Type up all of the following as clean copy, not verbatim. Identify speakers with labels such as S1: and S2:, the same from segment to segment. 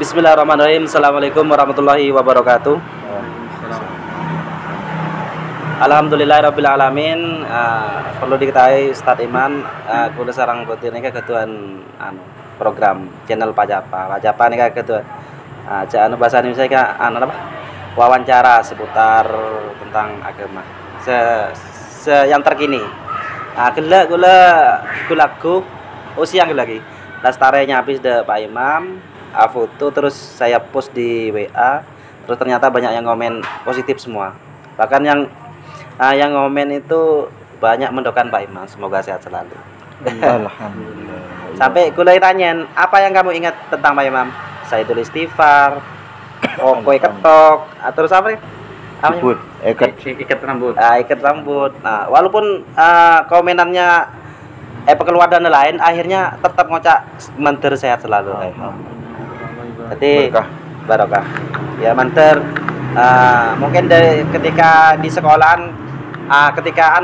S1: Bismillahirrahmanirrahim. Assalamualaikum warahmatullahi wabarakatuh. Alhamdulillahirabbil alamin. Perlu diketahui Ustaz Iman, kula sareng putih nika ketuan program channel Pajapa. Pajapa nika ketuan. Bahasa Indonesia ka apa? Wawancara seputar tentang agama. Yang terkini. Kulaku siang lagi. Dastarnya habis de Pak Imam, foto terus saya post di WA, terus ternyata banyak yang komen positif semua. Bahkan yang komen itu banyak mendoakan Pak Imam semoga sehat selalu.
S2: Alhamdulillah.
S1: Sampai kulai tanyain, apa yang kamu ingat tentang Pak Imam? Saya tulis istighfar, kue ketok, terus apa nih?
S2: Ikat rambut.
S1: Ikat rambut. Nah, walaupun komenannya pengeluar dan lain, akhirnya tetap ngocak manter sehat selalu. Jadi barokah. Ya manter. Mungkin dari ketika di sekolahan, ketika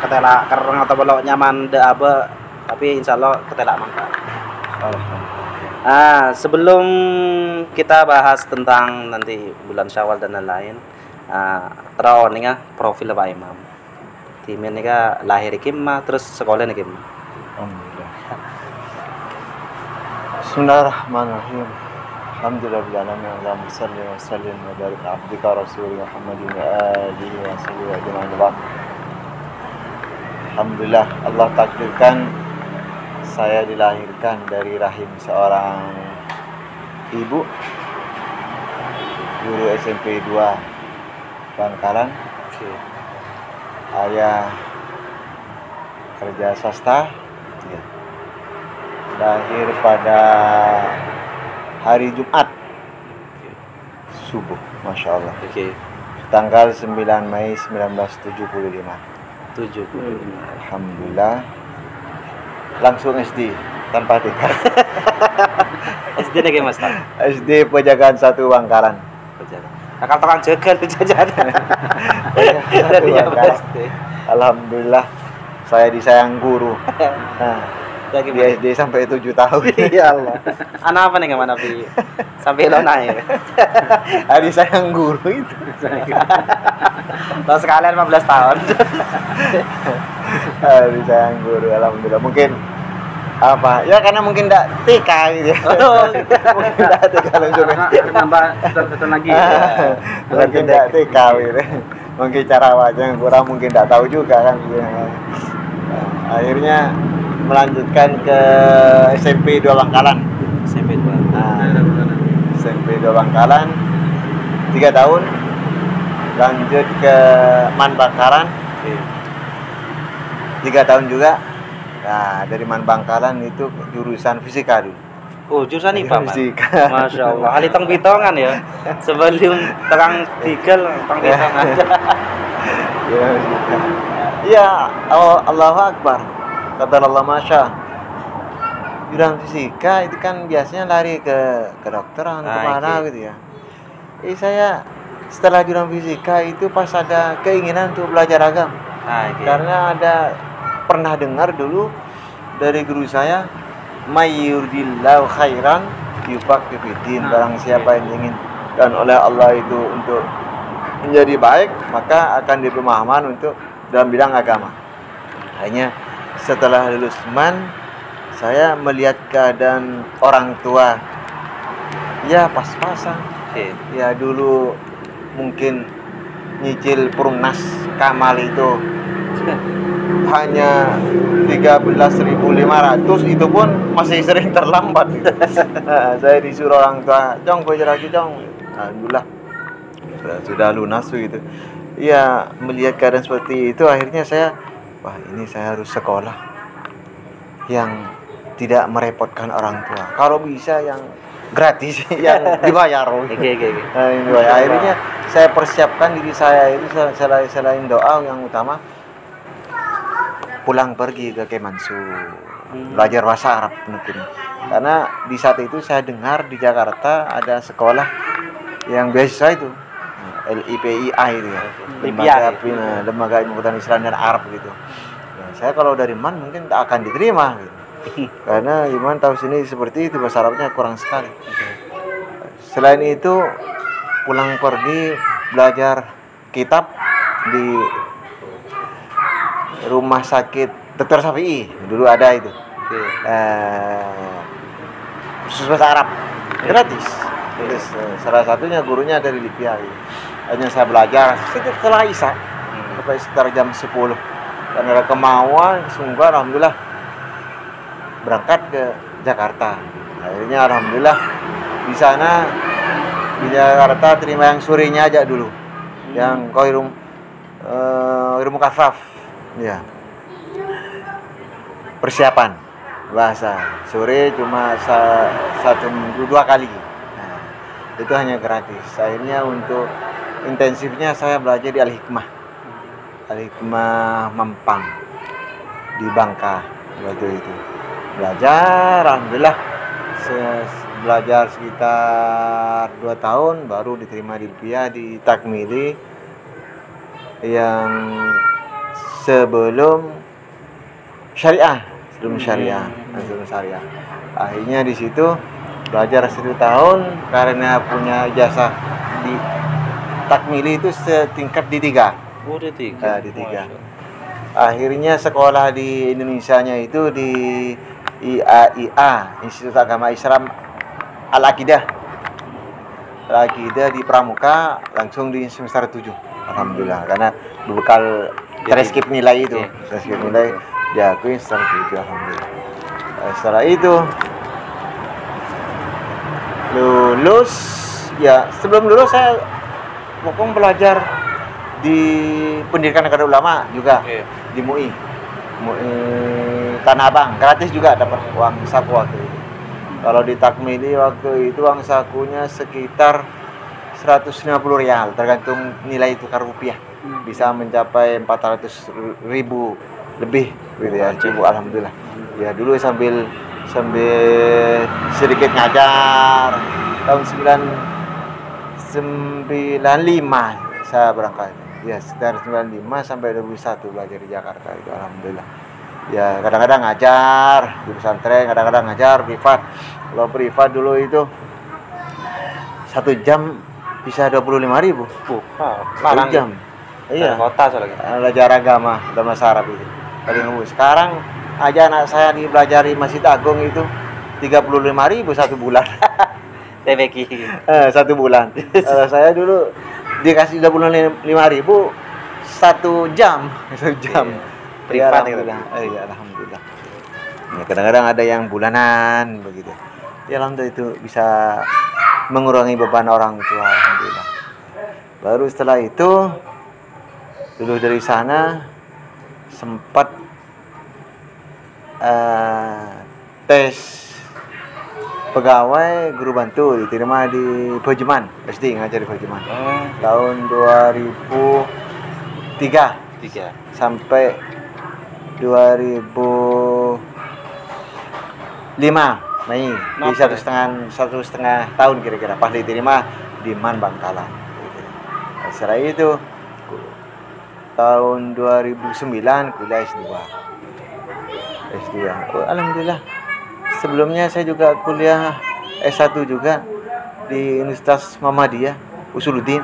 S1: ketela kereng atau belok nyaman de abe, tapi insyaallah ketela mangka. Sebelum kita bahas tentang nanti bulan Syawal dan lain-lain, terus nih profil Pak Imam. Tim ini lahir kimah, terus sekolah nih kimah.
S2: Bismillahirrahmanirrahim. Alhamdulillahirabbil alamin. Allahumma shalli wa sallim wa barik ala abdika rasul Muhammadin wa alihi wa sahbihi ajma'in. Alhamdulillah, Allah takdirkan saya dilahirkan dari rahim seorang ibu, guru SMP 2 Bangkalan. Ayah kerja swasta. Lahir pada hari Jumat subuh, masya Allah. Tanggal 9 Mei 1975. Alhamdulillah. Langsung SD tanpa TK.
S1: SD nih Mas.
S2: SD Pejagaan 1 Bangkalan.
S1: Kakak tukang jegal jajan.
S2: Alhamdulillah saya disayang guru. Di SD sampai 7 tahun.
S1: Ya Allah. Anak apa nih mana Pi? Sampai lo naik.
S2: Disayang guru itu.
S1: Tahun sekalian 15 tahun.
S2: Disayang guru, alhamdulillah. Mungkin apa? Ya karena mungkin enggak TK gitu. Mungkin enggak TK langsung.
S1: Tambah satu lagi.
S2: Mungkin enggak TK gitu. Mungkin cara wajah kurang, mungkin enggak tahu juga kan. Akhirnya melanjutkan ke SMP 2 Bangkalan.
S1: SMP 2.
S2: SMP 2 Bangkalan 3 tahun. Lanjut ke Man Bangkalan 3 tahun juga. Nah, dari Man Bangkalan itu jurusan fisika dulu.
S1: Oh, jurusan IPA,
S2: fisika.
S1: Masya Allah. Ahli tong pitongan ya. Sebelum terang tikel, tong pitongan.
S2: Ya, Allahu Akbar. Kata Allah Masya. Jurusan fisika itu kan biasanya lari ke kedokteran, kemana gitu ya. Saya setelah jurusan fisika itu pas ada keinginan untuk belajar agama. Karena ada pernah dengar dulu dari guru saya, mayyuridillahu khairan yufaqihu fiddin. Barang siapa yang ingin dan oleh Allah itu untuk menjadi baik, maka akan diberi pemahaman untuk dalam bidang agama. Hanya setelah lulus Man, saya melihat keadaan orang tua ya pas-pasan. Ya dulu mungkin nyicil Perumnas Kamal itu hanya 13.500, itu pun masih sering terlambat. Saya disuruh orang tua, "Jong, belajar lagi, Jong." Alhamdulillah sudah lunas gitu. Ya, melihat keadaan seperti itu akhirnya saya, wah ini saya harus sekolah yang tidak merepotkan orang tua. Kalau bisa yang gratis, yang dibayar. Akhirnya saya persiapkan diri saya itu selain doa yang utama, pulang pergi ke Kemansu, belajar bahasa Arab mungkin. Karena di saat itu saya dengar di Jakarta ada sekolah yang beasiswa itu, LIPIA itu ya, lembaga ilmu pengetahuan Islam dan Arab gitu. Ya, saya kalau dari Man mungkin tak akan diterima gitu. Karena Iman tahu sini seperti itu, bahasa Arabnya kurang sekali. Selain itu pulang pergi belajar kitab di rumah sakit Dr. Syafi'i dulu ada itu. Khusus bahasa Arab gratis. Terus salah satunya gurunya dari Libya. Hanya saya belajar setelah Isya sampai sekitar jam 10. Dan ada kemauan, sungguh alhamdulillah berangkat ke Jakarta. Akhirnya alhamdulillah di sana di Jakarta terima yang sorenya aja dulu. Yang Qahirum Mukafaf. Ya. Persiapan bahasa sore cuma dua kali. Nah, itu hanya gratis. Akhirnya untuk intensifnya saya belajar di Al-Hikmah Mampang di Bangka waktu itu. Belajar, alhamdulillah belajar sekitar 2 tahun baru diterima di Libya di Takmili yang sebelum syariah. Akhirnya di situ belajar 1 tahun karena punya ijazah di Takmili itu setingkat di 3.
S1: Oh, di 3.
S2: Akhirnya sekolah di Indonesianya itu di IAIA, Institut Agama Islam Al-Aqidah di Pramuka, langsung di semester 7. Alhamdulillah, karena berbekal transkrip nilai itu. Transkrip nilai diakui semester 7, alhamdulillah. Setelah itu lulus, ya sebelum lulus saya pokoknya belajar di Pendidikan Akademi Ulama juga, di MUI Tanah Abang, gratis juga dapat uang saku waktu itu. Kalau di Takmili waktu itu uang sakunya sekitar 150 rial, tergantung nilai tukar rupiah. Bisa mencapai 400.000 lebih gitu ya. Alhamdulillah. Ya dulu sambil sedikit ngajar. Tahun 95 saya berangkat. Ya sekitar 95 sampai 2001 belajar di Jakarta itu, alhamdulillah. Ya kadang-kadang ngajar di pesantren, kadang-kadang ngajar privat. Kalau privat dulu itu 1 jam bisa 25.000. 1 jam. Iya.
S1: Kota soalnya.
S2: Belajar agama dan bahasa Arab itu. Sekarang aja anak saya dipelajari Masjid Agung itu 35.000 1 bulan.
S1: TPQ.
S2: 1 bulan. Saya dulu dikasih 25.000 1 jam. 1 jam.
S1: Privat
S2: ya, alhamdulillah. Iya, alhamdulillah. Ya, kadang-kadang ada yang bulanan begitu. Ya alhamdulillah itu bisa mengurangi beban orang tua, alhamdulillah. Baru setelah itu dulu dari sana sempat tes pegawai guru bantu diterima di Pojeman, SD ngajar di Pojeman. Tahun 2003 sampai 2005 Mei, di 1,5 tahun kira-kira pas diterima di Man Bangkalan. Setelah itu tahun 2009 kuliah S2. Alhamdulillah. Sebelumnya saya juga kuliah S1 juga di Universitas Muhammadiyah Usuluddin.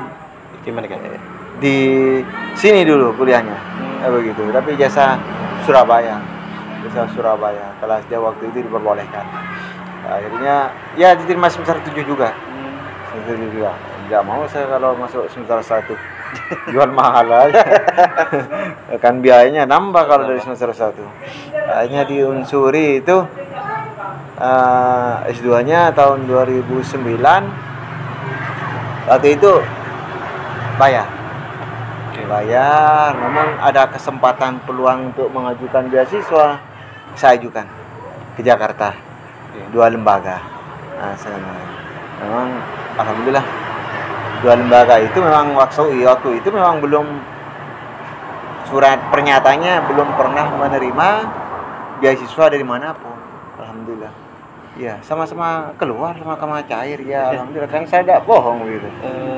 S1: Di mana kan?
S2: Di sini dulu kuliahnya. Begitu. Tapi jasa Surabaya. Kelas dia waktu itu diperbolehkan. Akhirnya ya diterima semester 7 juga. Semester 7 juga. Enggak mau saya kalau masuk semester 1. Jual mahal aja. Kan biayanya nambah kalau dari semester 1. Akhirnya diunsuri itu S2-nya tahun 2009. Waktu itu bayar, namun ada kesempatan peluang untuk mengajukan beasiswa, saya ajukan ke Jakarta, 2 lembaga. Memang alhamdulillah 2 lembaga itu memang waktu itu memang belum, surat pernyataannya belum pernah menerima beasiswa dari manapun. Alhamdulillah. Ya, sama-sama keluar sama-sama cair ya, alhamdulillah. Kan saya tidak bohong gitu.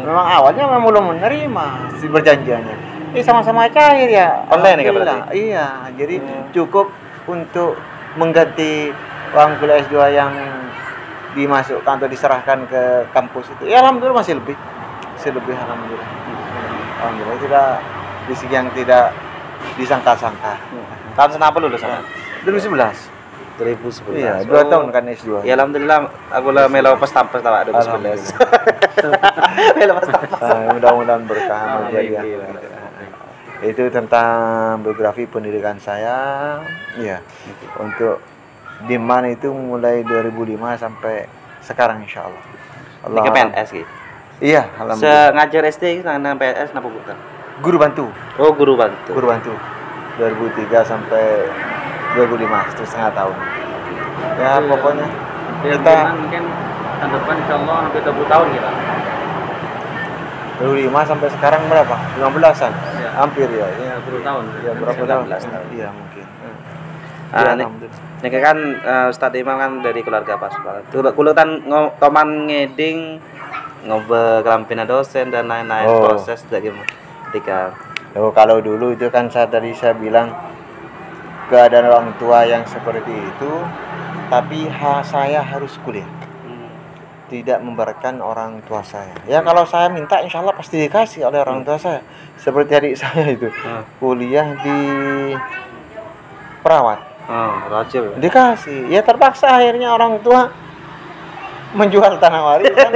S2: Memang awalnya memang belum menerima si perjanjiannya. Sama-sama cair ya.
S1: Online ya berarti?
S2: Iya, jadi cukup untuk mengganti uang kuliah S2 yang dimasukkan atau diserahkan ke kampus itu, ya alhamdulillah masih lebih alhamdulillah. Alhamdulillah tidak di segi yang tidak disangka-sangka.
S1: Tahun kenapa lulus sama?
S2: 2011.
S1: 2011.
S2: Iya, 2 tahun kan S2.
S1: Ya alhamdulillah aku lah melo pas tampil tawa 2011. Melo pas tampil.
S2: Mudah-mudahan berkah menjadi itu tentang biografi pendidikan saya. Iya. Untuk Diman itu mulai 2005 sampai sekarang insyaallah.
S1: Ini ke PNS gitu.
S2: Iya, alhamdulillah.
S1: Ngajar SD nang PNS napa bukan?
S2: Guru bantu.
S1: Oh, guru bantu.
S2: 2003 sampai 2005, 1,5 tahun. Ya, pokoknya
S3: kita mungkin tahun depan insyaallah hampir 20 tahun kita.
S2: 2005 sampai sekarang berapa? 15-an.
S3: Ya.
S2: Hampir ya.
S3: Iya, 10 tahun.
S2: Ya, berapa tahun?
S1: 19 tahun.
S2: Iya, mungkin.
S1: Ini kan Ustadz Imam kan dari keluarga pas banget. Kulo kan toman ngeding ngobe kelampina dosen dan lain-lain proses dari ketika.
S2: Kalau dulu itu kan saya bilang keadaan orang tua yang seperti itu, tapi saya harus kuliah. Tidak memberatkan orang tua saya. Ya kalau saya minta insya Allah pasti dikasih oleh orang tua saya. Seperti adik saya itu kuliah di perawat.
S1: Rajil.
S2: Dikasih. Ya terpaksa akhirnya orang tua menjual tanah warisan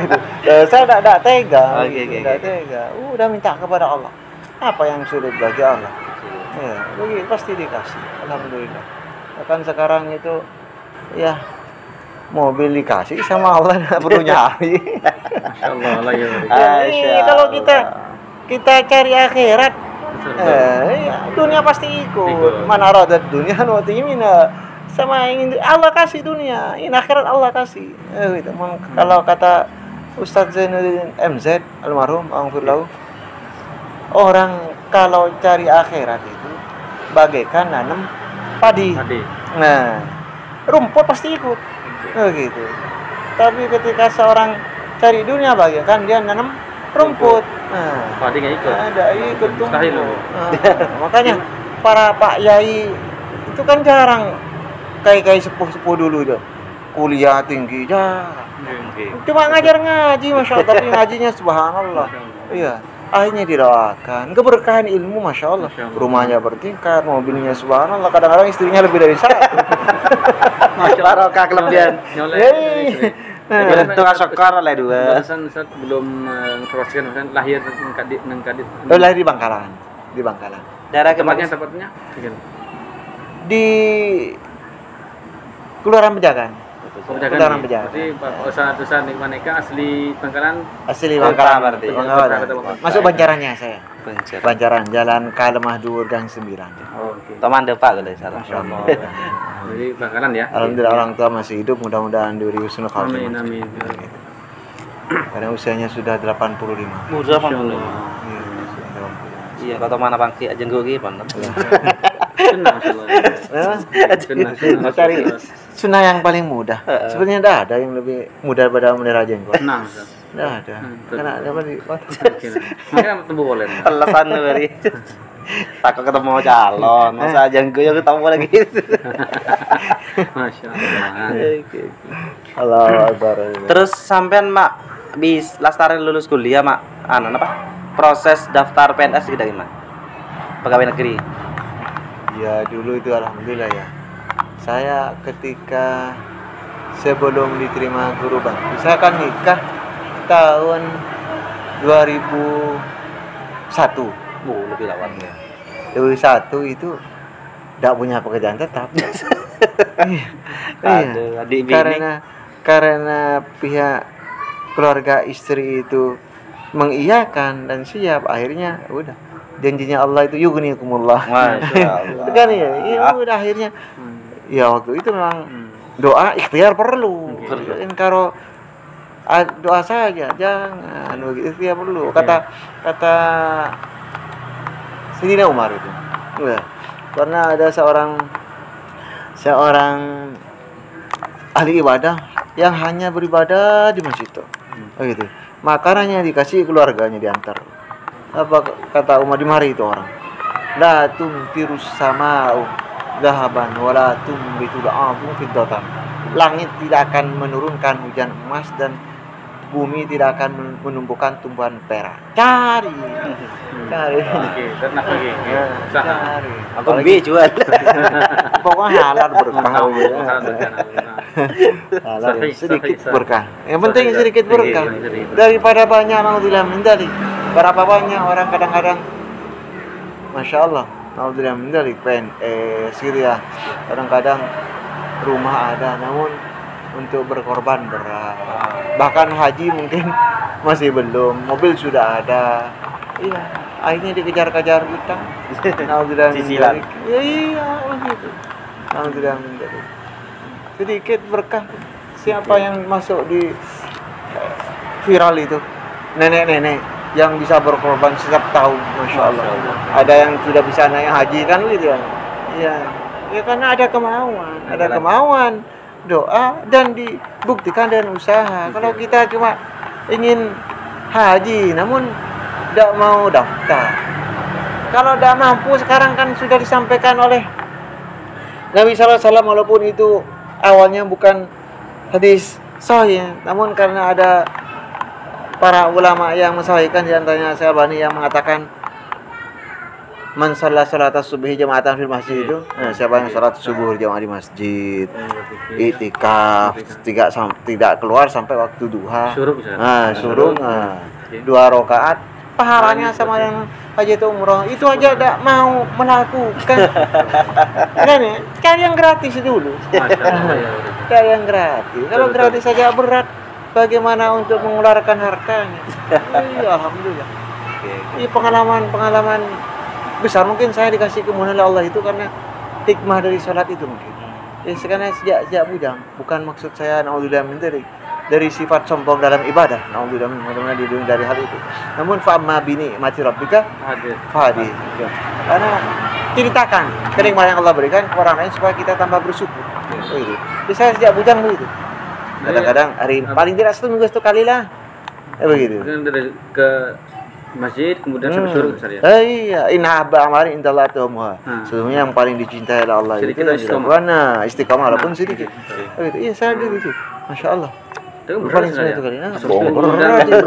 S2: gitu. Saya tidak tega. Tidak tega. Udah minta kepada Allah. Apa yang sulit bagi Allah? Ya, begitu pasti dikasih. Alhamdulillah. Bahkan sekarang itu ya mobil dikasih sama Allah, nggak perlu nyari.
S3: Masyaallah ya.
S2: Kalau kita cari akhirat, dunia pasti ikut. Mana roda dunia nuti mina sama ingin Allah kasih dunia, ini akhirat Allah kasih. Gitu. Kalau kata Ustadz Zainuddin MZ almarhum almarhum, orang kalau cari akhirat itu bagaikan nanam padi. Nah, rumput pasti ikut. Gitu. Tapi ketika seorang cari dunia bagaikan dia nanam rumput. Nah,
S3: padi nggak ikut.
S2: Ada ikut tuh. Makanya
S3: Iya.
S2: para Pak Yai itu kan jarang kayak sepuh-sepuh dulu itu. Kuliah tinggi jarang. Cuma ngajar ngaji Masya Allah, tapi ngajinya subhanallah. Iya. Akhirnya didoakan, keberkahan ilmu Masya Allah. Rumahnya bertingkat, mobilnya subhanallah. Kadang-kadang istrinya lebih dari satu.
S1: Barokah kelebihan. Itu asokar lah dua.
S3: Saat belum memproseskan lahir nengkadit.
S2: Lahir di Bangkalan. Di Bangkalan.
S1: Daerah
S3: tempatnya?
S2: Di Kelurahan Pejagan. Kelurahan Pejagan.
S3: Berarti usaha Maneka asli Bangkalan.
S2: Asli Bangkalan berarti. Masuk Banjarannya saya.
S1: Banjaran.
S2: Jalan Kalemah Dhuwur Gang 9.
S1: Teman depak kalau salah.
S3: Jadi Bangkalan ya.
S2: Alhamdulillah orang tua masih hidup, mudah-mudahan diberi husnul khotimah.
S3: Amin.
S2: Karena usianya sudah 85.
S1: Mudah banget. Iya, kata mana bangki aja gue gitu.
S2: Cari sunnah yang paling mudah. Sebenarnya tidak ada yang lebih mudah daripada melihara jenggot. Tidak ada. Karena apa di
S3: makanya tumbuh boleh.
S1: Alasan dari takut ketemu calon, masa jenggot yang ketemu lagi.
S3: Masya
S2: Allah. Allahu Akbar.
S1: Terus sampean mak bis lastari lulus kuliah mak apa? Proses daftar PNS kita gimana? Pegawai negeri.
S2: Ya dulu itu alhamdulillah ya. Saya ketika sebelum diterima guru bantu, saya kan nikah tahun 2001.
S1: Lebih lawannya.
S2: 2001 itu tidak punya pekerjaan tetap. Iya. Karena pihak keluarga istri itu mengiyakan dan siap, akhirnya udah janjinya Allah itu yugnikumullah. Masyaallah. Kan ya udah akhirnya ya waktu itu memang doa ikhtiar perlu. Kalau doa saja jangan ikhtiar perlu. Kata Sayyidina Umar itu. Ya. Karena ada seorang ahli ibadah yang hanya beribadah di masjid itu. Begitu. Makanannya dikasih keluarganya diantar. Apa kata Umar di mari itu orang? La tumtirus sama'u dhahaban wala tumbitul ardu fiddatan. Langit tidak akan menurunkan hujan emas dan bumi tidak akan menumbuhkan tumbuhan perak. Cari.
S3: Oke, ternak lagi. Usaha.
S2: Cari.
S1: Aku bi jual.
S2: Pokoknya halal berkah. Halal
S3: Sahih,
S2: sedikit
S3: sahih.
S2: berkah. Yang penting
S3: Sahih,
S2: sedikit
S3: sahih,
S2: berkah
S3: sahih.
S2: daripada banyak naudzubillah min dzalik. Berapa banyak orang kadang-kadang Masya Allah, naudzubillah min dzalik Syria kadang-kadang rumah ada namun untuk berkorban berat. Bahkan haji mungkin masih belum, mobil sudah ada. Iya, akhirnya dikejar-kejar hutang. Naudzubillah min
S1: Cicilan.
S2: dzalik. Iya, begitu. Naudzubillah min dzalik. Sedikit berkah. Siapa yang masuk di viral itu? Nenek-nenek yang bisa berkorban setiap tahun, Masya Allah. Ada yang sudah bisa naik haji kan gitu ya? Iya. Ya karena ada kemauan, doa dan dibuktikan dengan usaha. Kalau kita cuma ingin haji namun tidak mau daftar. Kalau tidak mampu sekarang kan sudah disampaikan oleh Nabi SAW walaupun itu awalnya bukan hadis sahih, namun karena ada para ulama yang mensahihkan di antaranya Syalbani yang mengatakan man shalla salata subhi jama'atan fil masjid itu, siapa yang salat subuh jamaah di masjid, iktikaf tidak keluar sampai waktu duha.
S3: Syuruk bisa.
S2: Syuruk 2 rakaat pahalanya sama yang haji atau umroh. Itu aja tidak mau melakukan. Kan ya? Cari yang gratis dulu.
S3: Masya Allah, ya.
S2: Cari yang gratis. Kalau gratis saja berat, bagaimana untuk mengeluarkan hartanya? Iya, alhamdulillah. Ini pengalaman besar mungkin saya dikasih kemudahan oleh Allah itu karena hikmah dari sholat itu mungkin. Ya sekarang sejak bujang, bukan maksud saya naudzubillah min dzalik dari sifat sombong dalam ibadah, naudzubillah mudah-mudahan dilindungi dari hal itu. Namun fa'amma bini mati rabbika fahadith. Karena ceritakan kenikmatan yang Allah berikan ke orang lain supaya kita tambah bersyukur. Begitu. Jadi saya sejak bujang begitu. Kadang-kadang hari paling tidak 1 minggu 1 kali lah. Begitu.
S3: Mungkin dari ke masjid kemudian sampai syuruk besar ya.
S2: Iya, inna habba amali indallah tuhmuha. Sesungguhnya yang paling dicintai oleh Allah
S3: Sedikit
S2: itu
S3: istiqomah.
S2: istiqomah walaupun sedikit. Begitu. Iya, saya gitu. Masya Allah.
S3: Tapi
S2: Paling
S3: berat
S2: sekali.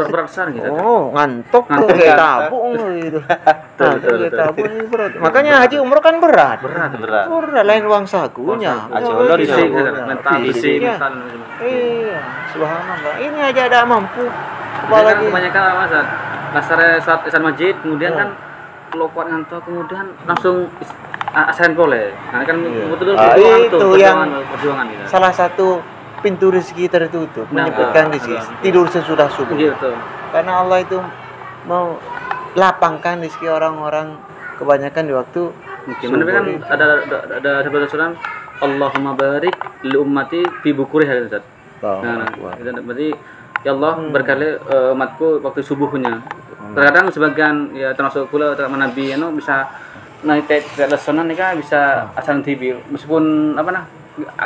S3: berat besar gitu.
S2: Oh, ngantuk tuh
S3: Ngantuk,
S2: kayak
S3: ya.
S2: tabung gitu.
S3: Betul.
S2: Tabung ini berat. Makanya haji umroh kan berat.
S3: Berat.
S2: Berat lain uang sakunya.
S1: Aja
S2: Oh,
S1: Allah
S3: Fisik,
S1: Berat.
S3: mental, fisik,
S2: Iya.
S3: mental.
S2: Iya, subhanallah. Ini aja ada mampu.
S3: Apalagi
S2: Apalagi
S3: kebanyakan apa saat saat Islam masjid kemudian kan kalau kuat ngantuk kemudian langsung asaran boleh. Nah kan betul-betul
S2: itu yang
S3: perjuangan gitu.
S2: salah satu pintu rezeki tertutup,
S3: Nah,
S2: menyebutkan rezeki tidur sesudah subuh.
S3: Gitu.
S2: Karena Allah itu mau lapangkan rezeki orang-orang kebanyakan di waktu
S3: Sebenarnya kan ada sebuah surat Allahumma barik li ummati fi bukuriha Ustaz. Nah, itu berarti ya Allah berkali umatku waktu subuhnya. Terkadang sebagian ya termasuk pula Nabi bisa naik tidak sunnah nikah bisa asal TV meskipun apa nah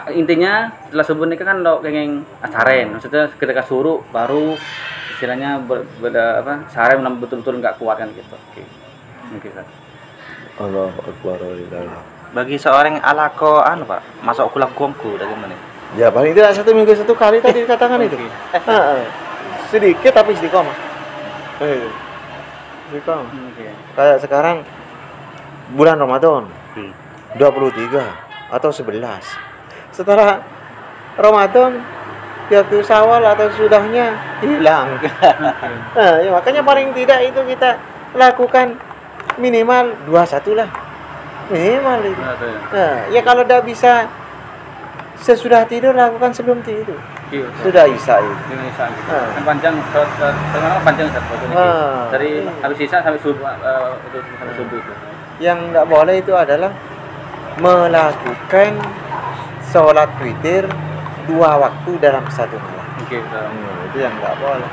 S3: intinya setelah subuh nikah kan lo kenging asaren maksudnya ketika suruh baru istilahnya beda apa sehari betul-betul nggak kuat kan gitu. Oke. Mungkin Ustaz.
S2: Allahu Akbar.
S1: Bagi seorang alako Pak, masuk kulak gongku dari mana?
S2: Ya paling tidak 1 minggu 1 kali tadi dikatakan itu. Sedikit tapi istiqomah. Istiqomah. Kayak sekarang bulan Ramadan 23 atau 11. Setelah Ramadan waktu Syawal atau sudahnya hilang. Ya, makanya paling tidak itu kita lakukan minimal 21 lah. Minimal itu. Ya kalau tidak bisa sesudah tidur lakukan sebelum tidur. Sudah Isya itu.
S3: Dengan Isya gitu. Kan panjang terkenal panjang Ustaz waktu ini. Dari habis Isya sampai subuh sampai subuh itu.
S2: Yang tidak boleh itu adalah melakukan sholat witir 2 waktu dalam 1 malam.
S3: Oke,
S2: Itu yang tidak boleh.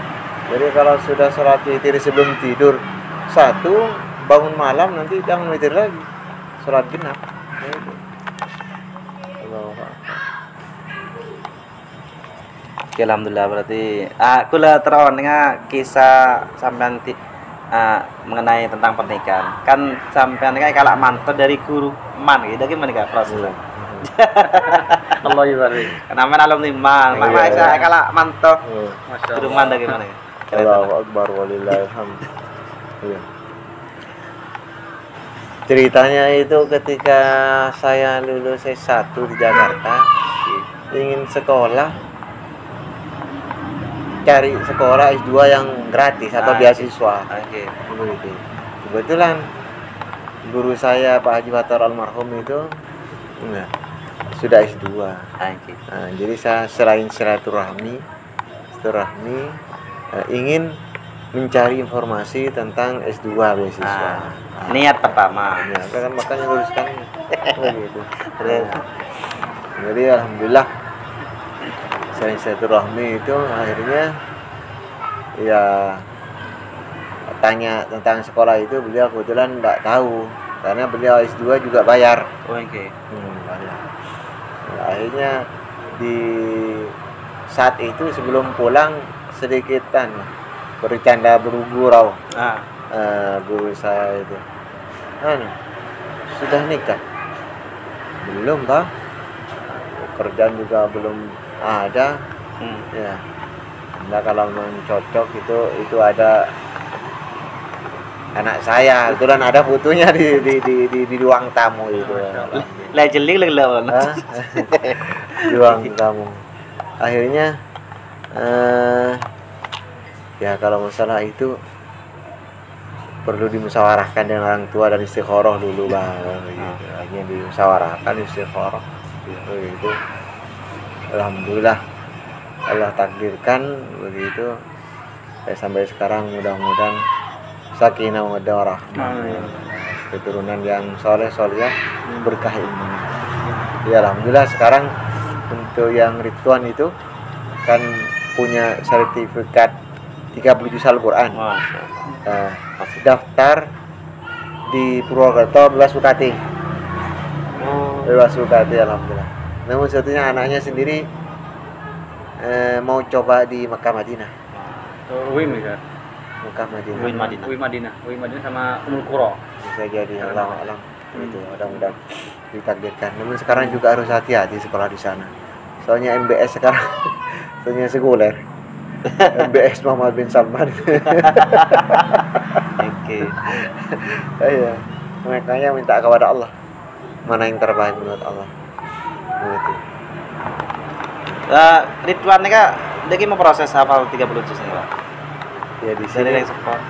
S2: Jadi kalau sudah sholat witir sebelum tidur 1, bangun malam nanti jangan witir lagi. Sholat genap. Itu.
S1: Oke, alhamdulillah berarti aku lah terawon dengan kisah sampean mengenai tentang pernikahan. Kan sampean kayak kalau mantu dari guru man gitu gimana kak prosesnya?
S3: Allah ibarik.
S1: Kenapa alumni man?
S2: Iya,
S1: Mak saya
S2: iya.
S1: kalau mantu
S3: Masya
S1: guru
S3: Allah.
S1: man gimana?
S2: Allahu Akbar walillahilham. Iya. Ceritanya itu ketika saya lulus S1 di Jakarta, ingin sekolah, cari sekolah S2 yang gratis atau beasiswa.
S1: Oke.
S2: Begitu. Kebetulan guru saya Pak Haji Fathur almarhum itu sudah S2.
S1: Oke.
S2: Nah, jadi saya selain silaturahmi ingin mencari informasi tentang S2 beasiswa.
S1: Niat pertama.
S2: Ya, kan makanya luluskan begitu. Jadi alhamdulillah selain silaturahmi itu akhirnya ya tanya tentang sekolah itu, beliau kebetulan tidak tahu karena beliau S2 juga bayar.
S1: Oke.
S2: Bayar. Nah, akhirnya di saat itu sebelum pulang sedikitan bercanda bergurau guru saya itu, sudah nikah? Belum toh, kerjaan juga belum ada. Ya, nah kalau memang cocok itu ada anak saya, kebetulan ada fotonya di ruang tamu itu.
S1: Lah jeli lah.
S2: Di ruang tamu. Akhirnya ya kalau masalah itu perlu dimusyawarahkan dengan orang tua dan istikharah dulu bang. Gitu. Akhirnya dimusyawarahkan istikharah begitu. Alhamdulillah Allah takdirkan begitu. Sampai sekarang mudah-mudahan sakinah mawaddah warahmah, keturunan yang soleh soleh berkah ilmu. Ya alhamdulillah sekarang untuk yang Ridwan itu kan punya sertifikat 30 juz Al-Quran. Daftar di Purwokerto bebas UKT. Bebas UKT alhamdulillah. Namun satunya anaknya sendiri mau coba di Mekah Madinah.
S3: Wim ya.
S2: Mekah Madinah.
S3: Wim Madinah sama Umul Qura.
S2: Bisa jadi Allah alam. Itu mudah-mudahan ditakdirkan. Namun sekarang juga harus hati-hati sekolah di sana. Soalnya MBS sekarang soalnya sekuler. MBS Muhammad bin Salman.
S1: Oke.
S2: Iya. Makanya minta kepada Allah mana yang terbaik menurut Allah. Begitu.
S1: Ridwan nih kak, dia mau proses hafal 30 juz nih pak.
S2: Ya di
S1: Dari
S2: sini.
S1: yang sekolah.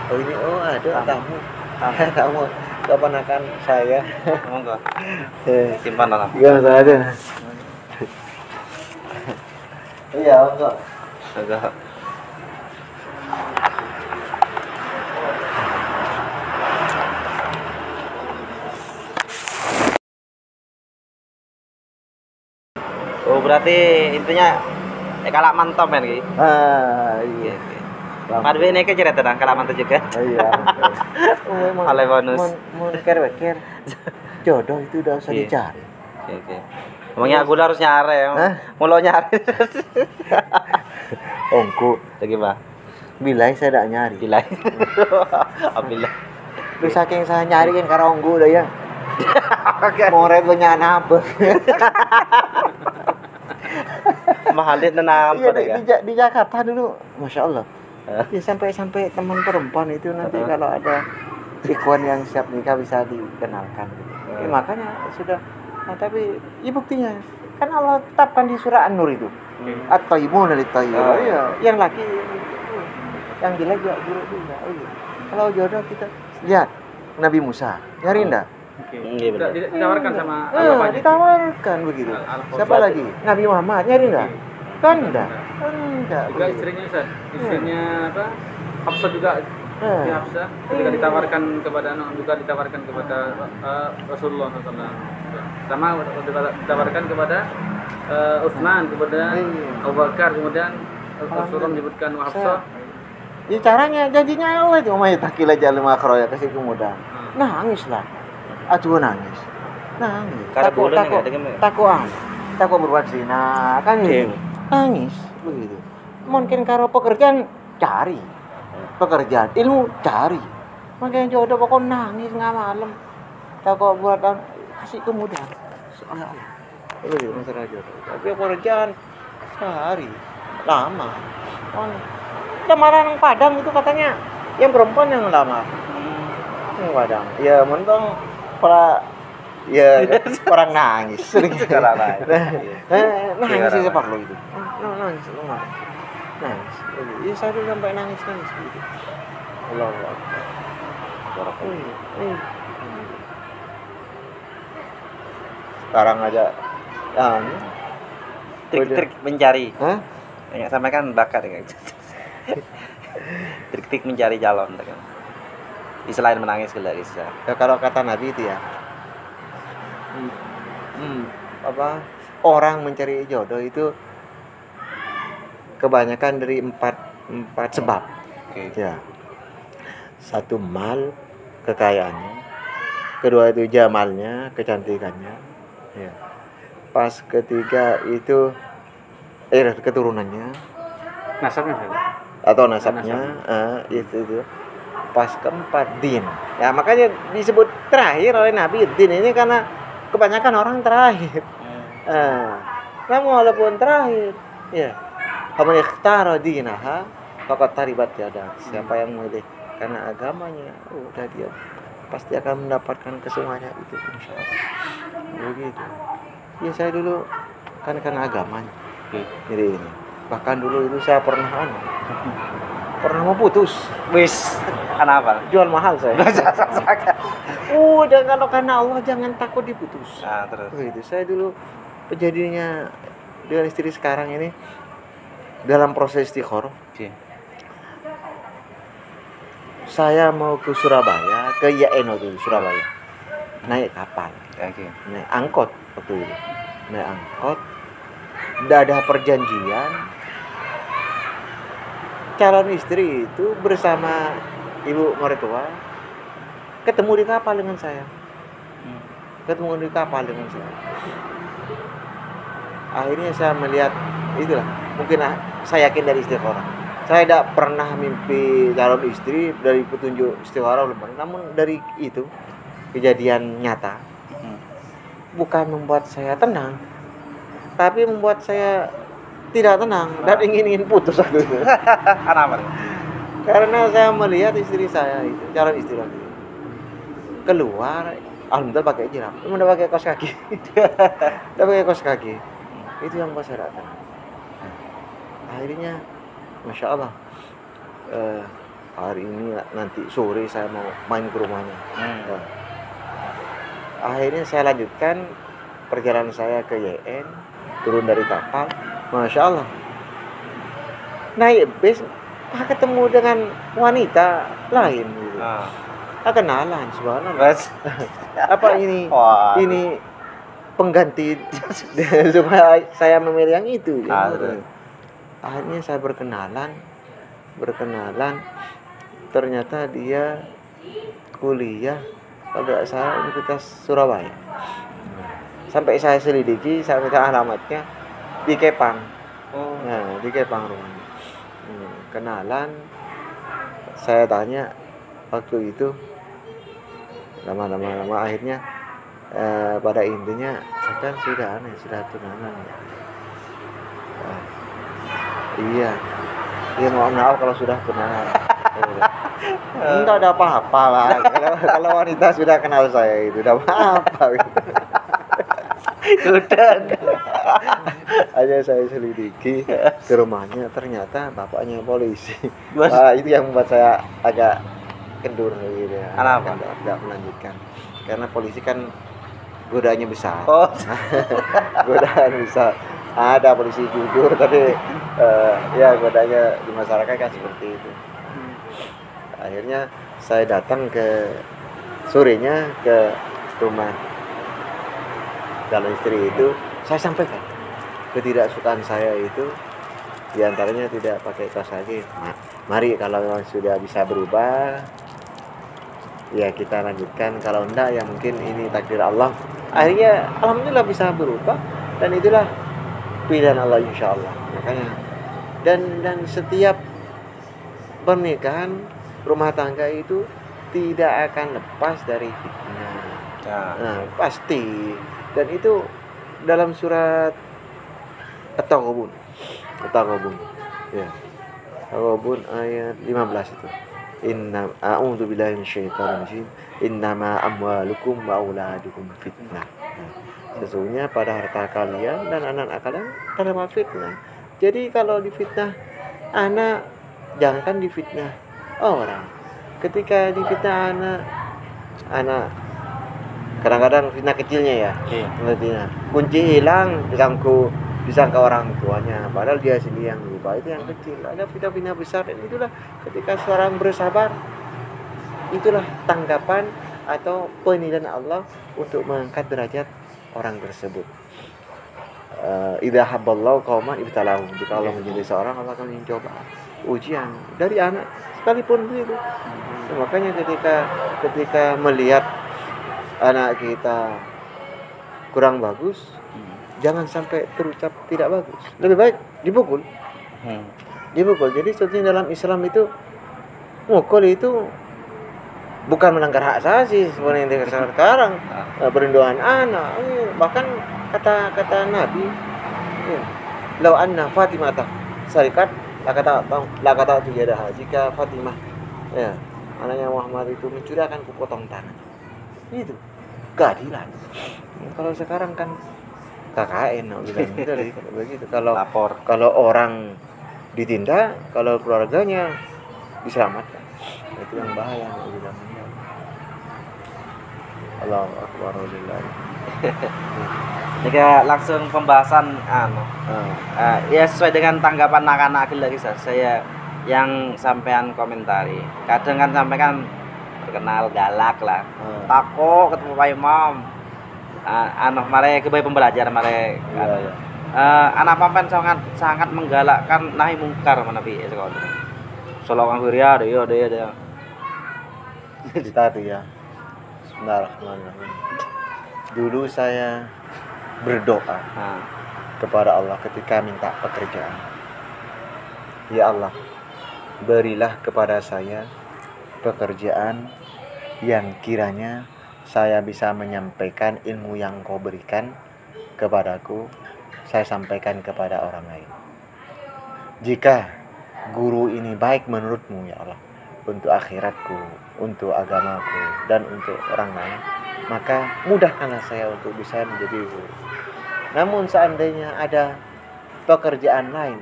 S2: Oh ini ada tamu. Tamu keponakan saya.
S1: Monggo.
S2: Simpan
S1: Simpan lah.
S2: Iya, ada. Iya, enggak.
S1: Agak. Oh berarti intinya kalak mantap kan gitu.
S2: Iya.
S1: Padahal ini ke cerita tentang kalak mantap juga.
S2: Iya.
S1: Oleh bonus.
S2: Mau ker jodoh itu udah usah dicari.
S1: Oke. Emangnya aku udah harus nyari ya? Mulu nyari.
S2: Ongku.
S1: Lagi pak.
S2: Bilai saya tidak nyari.
S1: Bilai. Bila.
S2: Lu saking saya nyari kan karena ongku udah ya. Mau banyak apa?
S1: Mahalin nama
S2: Iya, di Jakarta dulu, masya Allah. Ya, sampai teman perempuan itu nanti kalau ada ikhwan yang siap nikah bisa dikenalkan. Ya, makanya sudah. Nah, tapi ya buktinya kan Allah tetapkan di surah An-Nur itu. At-Thayyibun lit-Thayyibin. Iya, yang laki yang jelek juga buruk juga. Oh, iya. Kalau jodoh kita lihat Nabi Musa, nyari enggak?
S3: Ditawarkan sama bapaknya.
S2: Ditawarkan begitu. Siapa lagi? Nabi Muhammad nyari enggak? Kan enggak.
S3: Juga istrinya Ustaz. Istrinya apa? Hafsah juga. Ya Hafsah ketika ditawarkan kepada Rasulullah SAW. Sama ditawarkan kepada Utsman, kepada Abu Bakar, kemudian Rasulullah menyebutkan Hafsah.
S2: Ya caranya janjinya Allah itu umay takila jalma akhroya kasih kemudahan. Nangis lah. Aduh nangis. Nangis. Takut berbuat zina kan gitu. Nangis begitu. Mungkin karo pekerjaan cari. pekerjaan, ilmu cari. Makanya jodoh pokok nangis nggak malam. Tak kok buatan kasih kemudahan. Soalnya itu masalah jodoh. Tapi pekerjaan sehari lama. Kan lamaran yang Padang itu katanya yang perempuan yang lama. Yang Padang. Ya mentong para ya orang nangis sering
S1: Sekarang nangis.
S2: nangis sih sepak lo itu. Nangis lo nangis. Ya saya tuh sampai nangis gitu. Allah. Sekarang aja
S1: trik-trik mencari.
S2: Hah?
S1: Ya, sampai kan bakat ya. Trik-trik mencari calon kan. Selain menangis gelis ya.
S2: Ya, kalau kata Nabi itu ya. Apa? Orang mencari jodoh itu kebanyakan dari empat sebab.
S1: Oke.
S2: Ya. Satu, mal, kekayaannya. Kedua itu jamalnya, kecantikannya. Ya. Pas ketiga itu keturunannya
S3: Nasabnya
S2: atau nasabnya, itu. Pas keempat din. Ya makanya disebut terakhir oleh Nabi din ini karena kebanyakan orang terakhir. Namun walaupun terakhir, ya. Faman ikhtara dinaha faqad taribat yada. Siapa yang memilih karena agamanya, udah dia pasti akan mendapatkan kesemuanya itu insyaallah. Begitu. Ya saya dulu kan karena agamanya. Jadi ini. Bahkan dulu itu saya pernah mau putus.
S1: Wis, kenapa?
S2: Jual mahal saya. Kalau karena Allah jangan takut diputus.
S1: Nah, terus.
S2: Begitu. Saya dulu kejadiannya dengan istri sekarang ini dalam proses istikharah. Saya mau ke Surabaya, ke Yaeno tuh Surabaya. Naik kapal. Naik angkot waktu itu. Naik angkot. Udah ada perjanjian. Calon istri itu bersama ibu mertua ketemu di kapal dengan saya. Akhirnya saya melihat itulah. Mungkin saya yakin dari istikharah. Saya tidak pernah mimpi calon istri dari petunjuk istikharah belum pernah. Namun dari itu kejadian nyata bukan membuat saya tenang, tapi membuat saya tidak tenang dan ingin putus aku itu.
S1: Kenapa?
S2: Karena saya melihat istri saya itu, calon istri lagi keluar, alhamdulillah pakai jirap, udah pakai kaos kaki, itu yang buat saya datang. Akhirnya, masya Allah, hari ini nanti sore saya mau main ke rumahnya. Akhirnya saya lanjutkan perjalanan saya ke YN, turun dari kapal, masya Allah, naik bis, ketemu dengan wanita lain gitu. Kenalan, subhanallah. Apa ini? Ini pengganti supaya saya memilih yang itu. Gitu. Akhirnya saya berkenalan, ternyata dia kuliah pada saya Universitas Surabaya. Sampai saya selidiki, saya minta alamatnya di Kepang. Nah, di Kepang rumahnya. Kenalan, saya tanya waktu itu, lama akhirnya pada intinya saya kan sudah tunangan ya. Iya, mohon maaf kalau sudah tunangan. Enggak ada apa-apa lah. Kalau wanita sudah kenal saya itu udah apa-apa. Aja saya selidiki ke rumahnya, ternyata bapaknya polisi. Itu yang membuat saya agak kendur gitu ya.
S1: Kenapa?
S2: Tidak melanjutkan. Karena polisi kan godaannya besar. Godaan besar. Ada polisi jujur, tapi ya godanya di masyarakat kan seperti itu. Akhirnya saya datang sorenya ke rumah calon istri itu, saya sampaikan ketidaksukaan saya itu diantaranya tidak pakai kaos kaki. Mari kalau memang sudah bisa berubah, ya kita lanjutkan. Kalau enggak, ya mungkin ini takdir Allah. Akhirnya alhamdulillah bisa berubah, dan itulah pilihan Allah insyaallah. Makanya dan setiap pernikahan rumah tangga itu tidak akan lepas dari fitnah. Nah, pasti. Dan itu dalam surat At-Taghabun. Ya. At-Taghabun ayat 15 itu. Inna a'udzubillahi minasyaitonir rajim. Innama amwalukum wa auladukum fitnah. Nah, sesungguhnya pada harta kalian dan anak-anak kalian adalah fitnah. Jadi kalau difitnah anak, jangankan difitnah orang. Ketika difitnah anak kadang-kadang fitnah kecilnya ya. Iya. Kunci hilang disangka orang tuanya, padahal dia sendiri yang lupa. Itu yang kecil. Ada fitnah-fitnah besar, dan itulah ketika seorang bersabar, itulah tanggapan atau penilaian Allah untuk mengangkat derajat orang tersebut. Idza habballahu qauman ibtalahum. Jika Allah menjadi seorang, Allah akan mencoba ujian dari anak sekalipun begitu. Makanya ketika melihat anak kita kurang bagus, jangan sampai terucap tidak bagus. Lebih baik dipukul. Jadi sebetulnya dalam Islam itu mukul itu bukan melanggar hak asasi seperti yang sekarang. Perlindungan anak, bahkan kata Nabi, lau anna Fatimah sarikat lakata tujadaha. Jika Fatimah anaknya Muhammad itu mencuri, akan kupotong tangan. Itu keadilan. Kalau sekarang kan KKN begitu. Kalau orang ditindak, kalau keluarganya diselamatkan, itu yang bahaya. Allahu Akbar.
S1: Jika langsung pembahasan ya sesuai dengan tanggapan anak-anak lagi saya yang sampean komentari. Kadang kan sampean terkenal galak lah. Tako ketemu Pak Imam. Mare kebaik pembelajar mare. Anak pampen sangat menggalakkan nahi mungkar mana bi sekolah. Solokan kuria dia.
S2: Cerita tuh ya. Bismillahirrahmanirrahim. Dulu saya berdoa kepada Allah ketika minta pekerjaan. Ya Allah, berilah kepada saya pekerjaan yang kiranya saya bisa menyampaikan ilmu yang Kau berikan kepadaku, saya sampaikan kepada orang lain. Jika guru ini baik menurut-Mu ya Allah, untuk akhiratku, untuk agamaku, dan untuk orang lain, maka mudahkanlah saya untuk bisa menjadi guru. Namun seandainya ada pekerjaan lain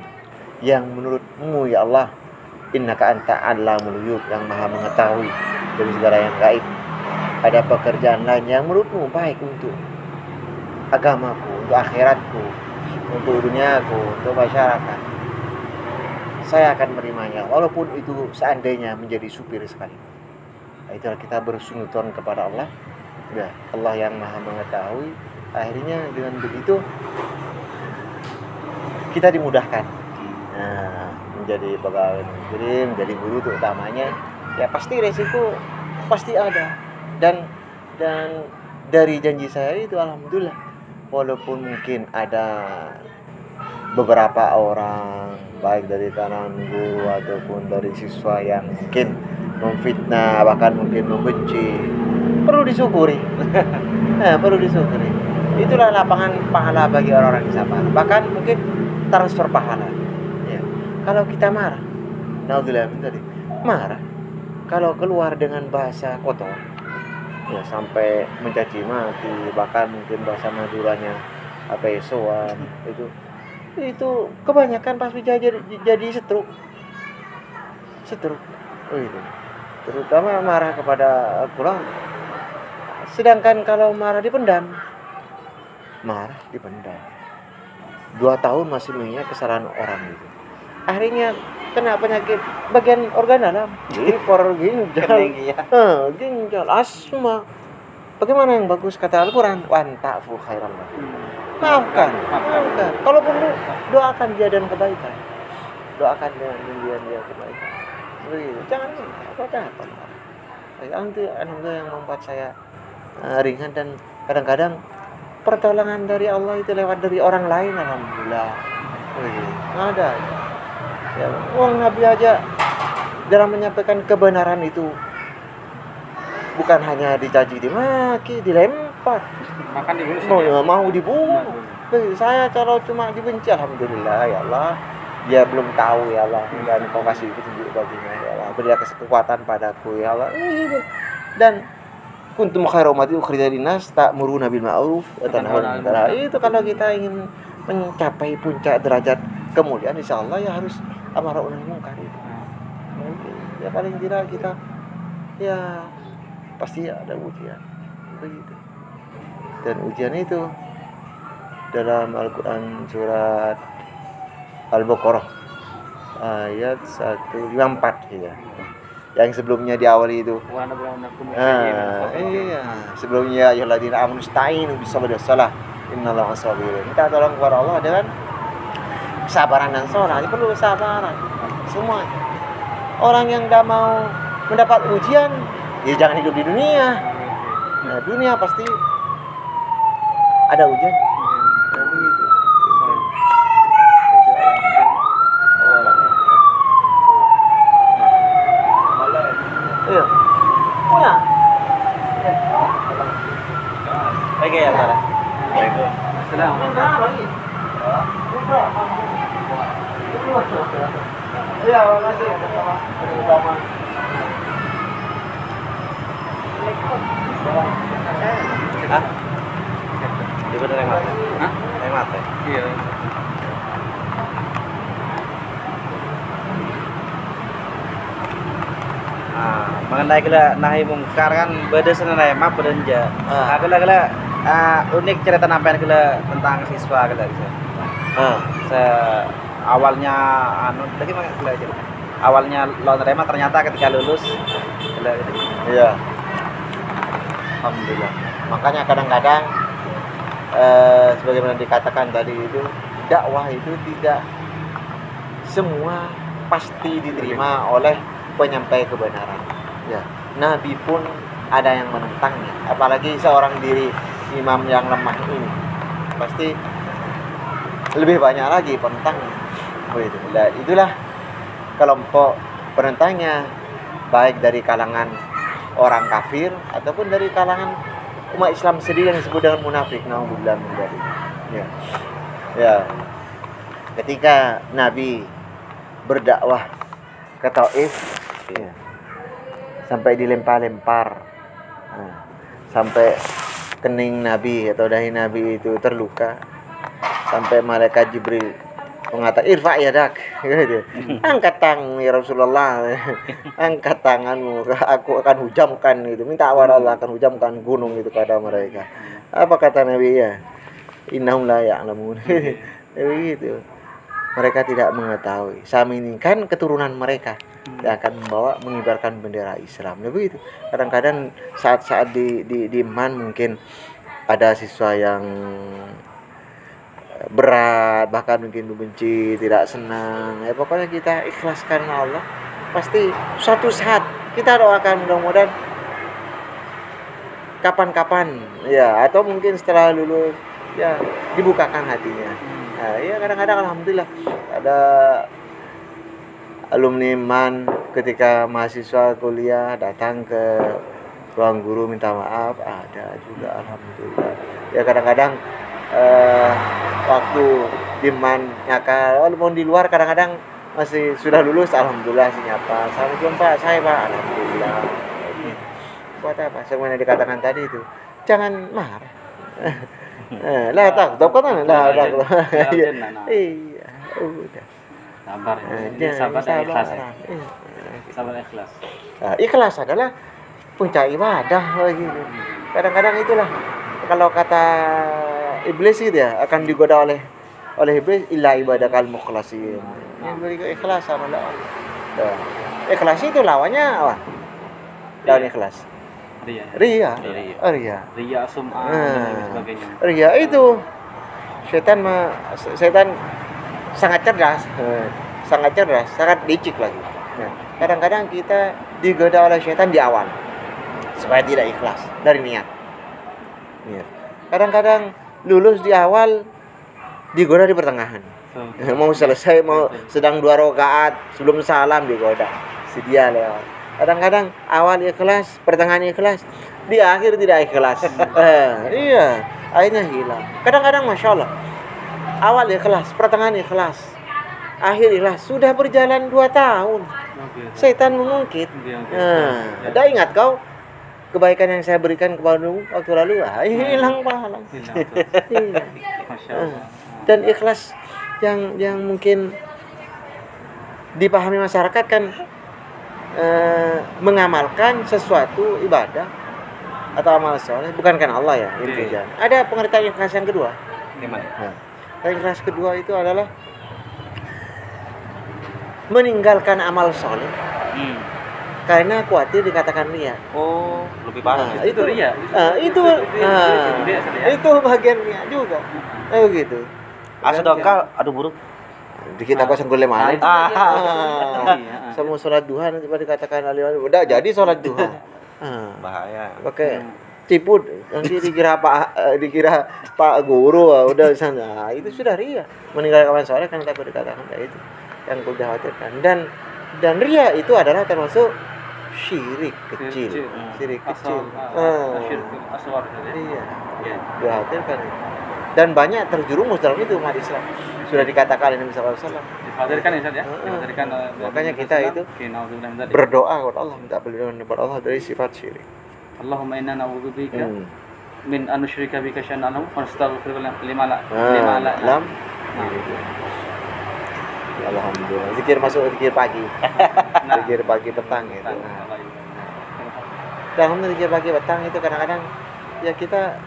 S2: yang menurut-Mu ya Allah, innaka anta allamul ghuyub, yang maha mengetahui dari segala yang gaib, ada pekerjaan lain yang menurut-Mu baik untuk agamaku, untuk akhiratku, untuk duniaku, untuk masyarakat, saya akan menerimanya, walaupun itu seandainya menjadi supir sekali. Itulah kita bersunuton kepada Allah. Ya, Allah yang maha mengetahui. Akhirnya dengan begitu kita dimudahkan menjadi pegawai, jadi menjadi guru itu utamanya. Ya pasti resiko pasti ada, dan dari janji saya itu alhamdulillah, walaupun mungkin ada beberapa orang baik dari kalangan guru ataupun dari siswa yang mungkin memfitnah, bahkan mungkin membenci, perlu disyukuri. Perlu disyukuri. Itulah lapangan pahala bagi orang-orang yang sabar. Bahkan mungkin transfer pahala. Ya. Kalau kita marah, naudzubillah tadi, marah, kalau keluar dengan bahasa kotor, ya sampai mencaci maki, bahkan mungkin bahasa Maduranya soan, itu kebanyakan pasti jadi stroke. Itu terutama marah kepada Al-Quran. Sedangkan kalau marah dipendam 2 tahun masih mengingat kesalahan orang itu, akhirnya kena penyakit bagian organ dalam, liver, ginjal, asma. Bagaimana yang bagus kata Al-Quran? Wanta'fu khairan lakum. Maafkan. Kalaupun doakan dia dan kebaikan. Doakan dia kebaikan. Begitu. Jangan apa-apa. Alhamdulillah yang membuat saya ringan, dan kadang-kadang pertolongan dari Allah itu lewat dari orang lain, alhamdulillah. Ada. Ya, Nabi aja dalam menyampaikan kebenaran itu bukan hanya dicaci dimaki, dilempar,
S3: Makan dibunuh.
S2: mau dibunuh. Saya kalau cuma dibenci, alhamdulillah ya Allah, dia belum tahu ya Allah, dan Kau kasih petunjuk baginya ya Allah, berilah kekuatan padaku ya Allah. Dan kuntum khairu ummati ukhrijat linnas ta'muruna bil ma'ruf wa tanhauna 'anil munkar. Itu kalau kita ingin mencapai puncak derajat kemuliaan, insyaallah ya harus amar ma'ruf nahi munkar itu. Ya paling tidak kita ya pasti ada ujian begitu. Dan ujian itu dalam Al-Quran surat Al-Baqarah ayat 154 ya. Yang sebelumnya diawali itu. Iya, sebelumnya ya ladina amanu sta'inu bis-sabri was-salah innallaha ma'as-sabirin. Minta tolong kepada Allah dengan kesabaran dan salat. Ini perlu kesabaran semua. Orang yang enggak mau mendapat ujian, ya jangan hidup di dunia. Nah, dunia pasti ada ujian. Nah, begitu. Iya. Punya.
S1: Oke ya, Tara.
S2: Iya, makasih. Sama.
S1: Hah? Ibu dari mata?
S3: Hah?
S1: Dari mata?
S3: Iya.
S1: Nah, mengenai gila nahi mungkar kan beda senenai map berenja. Nah, gila unik cerita nampian gila tentang siswa gila gitu. Awalnya anu lagi mana gila aja. Awalnya lo nerima ternyata ketika lulus gila gitu.
S2: Iya. Alhamdulillah. Makanya kadang-kadang sebagaimana dikatakan tadi itu, dakwah itu tidak semua pasti diterima oleh penyampai kebenaran. Ya, Nabi pun ada yang menentangnya. Apalagi seorang diri imam yang lemah ini, pasti lebih banyak lagi penentangnya. Begitu. Nah, itulah kelompok penentangnya, baik dari kalangan orang kafir ataupun dari kalangan umat Islam sendiri yang disebut dengan munafik. Naudzubillah min dzalik. Ya. Ya. Ketika Nabi berdakwah ke Taif, ya, sampai dilempar-lempar, sampai kening Nabi atau dahi Nabi itu terluka, sampai malaikat Jibril mengatakan irfa yadak, gitu. Angkat tangan ya Rasulullah, angkat tanganmu, aku akan hujamkan itu, minta awal Allah akan hujamkan gunung itu kepada mereka. Apa kata Nabi ya? Innahum la ya'lamun. Begitu. Mereka tidak mengetahui. Sami ini kan keturunan mereka yang akan membawa mengibarkan bendera Islam. Nah, begitu. Kadang-kadang saat-saat di MAN mungkin ada siswa yang berat, bahkan mungkin benci, tidak senang. Ya pokoknya kita ikhlaskan Allah. Pasti suatu saat kita doakan mudah-mudahan kapan-kapan ya, atau mungkin setelah lulus ya dibukakan hatinya. Nah, ya kadang-kadang alhamdulillah ada alumni MAN ketika mahasiswa kuliah datang ke ruang guru minta maaf, ada juga alhamdulillah. Ya kadang-kadang waktu di MAN nyakal, walaupun di luar kadang-kadang masih sudah lulus alhamdulillah siapa. Assalamualaikum Pak, saya Pak, alhamdulillah. Buat apa? Sebenarnya dikatakan tadi itu jangan marah. Lah tak kan lah. Iya, udah.
S3: Sabar. Sabar dan ikhlas. Sabar ikhlas.
S2: Ikhlas adalah puncak ibadah gitu. Kadang-kadang itulah kalau kata iblis itu ya akan digoda oleh iblis illa ibadakal mukhlasin. Yang beri ikhlas sama Allah. Ikhlas itu lawannya apa? Lawan ikhlas. Ria.
S3: Sum'ah dan sebagainya.
S2: Ria itu setan sangat cerdas, sangat licik lagi. Nah, kadang-kadang kita digoda oleh setan di awal supaya tidak ikhlas dari niat. Kadang-kadang lulus di awal digoda di pertengahan. Mau selesai, mau sedang 2 rakaat sebelum salam digoda. sedia lewat. Kadang-kadang awal ikhlas, pertengahan ikhlas, di akhir tidak ikhlas. Iya, akhirnya hilang. Kadang-kadang masya Allah, awal ikhlas, pertengahan ikhlas, akhir ikhlas. Sudah berjalan 2 tahun, setan mengungkit. Dah ingat kau kebaikan yang saya berikan kepadamu waktu lalu? Hilang pahala. Hilang. Dan ikhlas yang mungkin dipahami masyarakat kan mengamalkan sesuatu ibadah atau amal soleh bukan karena Allah ya intinya. Ada pengertian ikhlas yang kedua.
S1: Gimana?
S2: Ikhlas kedua itu adalah meninggalkan amal soleh karena khawatir dikatakan ria.
S1: Oh, lebih parah.
S3: Itu ria.
S2: Itu bagian ria juga. Gitu.
S1: Sedangkan aduh buruk.
S2: Dikit aku senggol lemah. Sama sholat duha nanti pada dikatakan alih-alih udah jadi sholat duha.
S1: Bahaya.
S2: Pakai ciput nanti dikira Pak Guru udah sana. Itu sudah ria. Meninggalkan amal soleh karena takut dikatakan itu yang aku khawatirkan. Dan ria itu adalah termasuk syirik kecil. Syirik kecil. Iya. Dikhawatirkan. Dan banyak terjerumus dalam itu umat Islam. Sudah dikatakan Nabi sallallahu alaihi wasallam.
S3: Dikhawatirkan ya Ustaz ya. Dikhawatirkan.
S2: Makanya kita itu berdoa kepada Allah, minta perlindungan kepada Allah dari sifat syirik.
S3: Allahumma inna na'udzubika min an nusyrika bika syai'an wa nastaghfiruka lima la
S2: lam. Alhamdulillah. Zikir masuk zikir pagi. Zikir pagi petang itu. Dalam zikir pagi petang itu kadang-kadang ya kita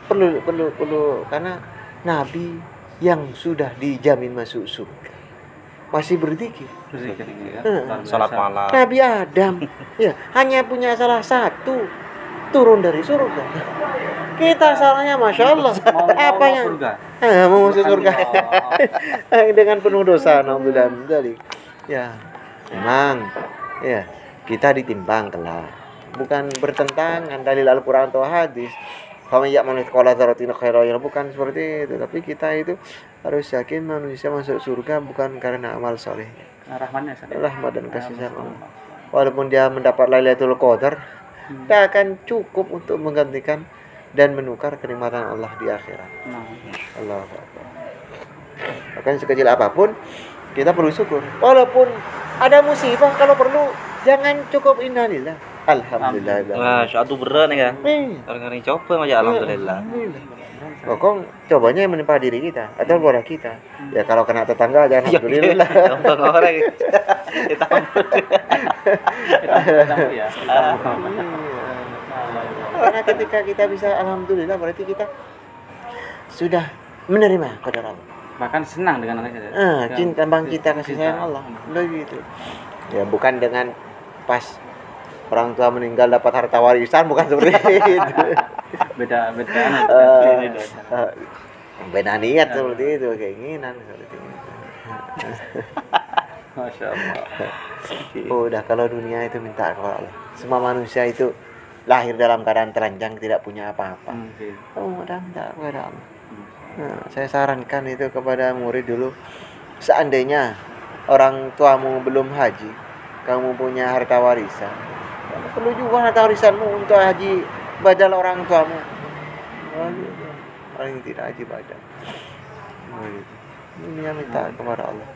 S2: perlu karena Nabi yang sudah dijamin masuk surga masih berzikir.
S1: Salat malam.
S2: Nabi Adam ya hanya punya salah satu turun dari surga. Kita salahnya masya Allah. Apa yang mau masuk surga dengan penuh dosa. Alhamdulillah. Ya memang ya kita ditimbang kelak. Bukan bertentangan dalil Al-Quran atau hadis. Kalau ya manusia sekolah zaratin khairan bukan seperti itu, tapi kita itu harus yakin manusia masuk surga bukan karena amal soleh. Rahmat dan kasih sayang Allah. Walaupun dia mendapat Lailatul Qadar, tidak akan cukup untuk menggantikan dan menukar kenikmatan Allah di akhirat. Allahu Akbar. Bahkan sekecil apapun kita perlu syukur. Walaupun ada musibah, kalau perlu jangan cukup innalillah. Alhamdulillah.
S1: Wah, suatu berat nih kan. Orang-orang coba aja alhamdulillah.
S2: Pokok cobanya yang menimpa diri kita atau keluarga kita. Ya kalau kena tetangga jangan alhamdulillah.
S1: Gampang orang. Kita ampun.
S3: Ya.
S2: Karena ketika kita bisa alhamdulillah berarti kita sudah menerima qadar Allah.
S3: Bahkan senang dengan anaknya.
S2: Cinta bang kita kasih sayang Allah. Begitu. Ya bukan dengan pas orang tua meninggal dapat harta warisan, bukan seperti itu.
S3: Beda
S2: niat seperti itu, keinginan seperti itu.
S3: Masya Allah.
S2: Udah kalau dunia itu minta kepada Allah. Semua manusia itu lahir dalam keadaan telanjang, tidak punya apa-apa. Udah minta kepada Allah. Saya sarankan itu kepada murid dulu. Seandainya orang tuamu belum haji, kamu punya harta warisan, perlu juga harta warisanmu untuk haji badal orang tuamu. Orang yang tidak haji badal. Ini yang minta kepada Allah.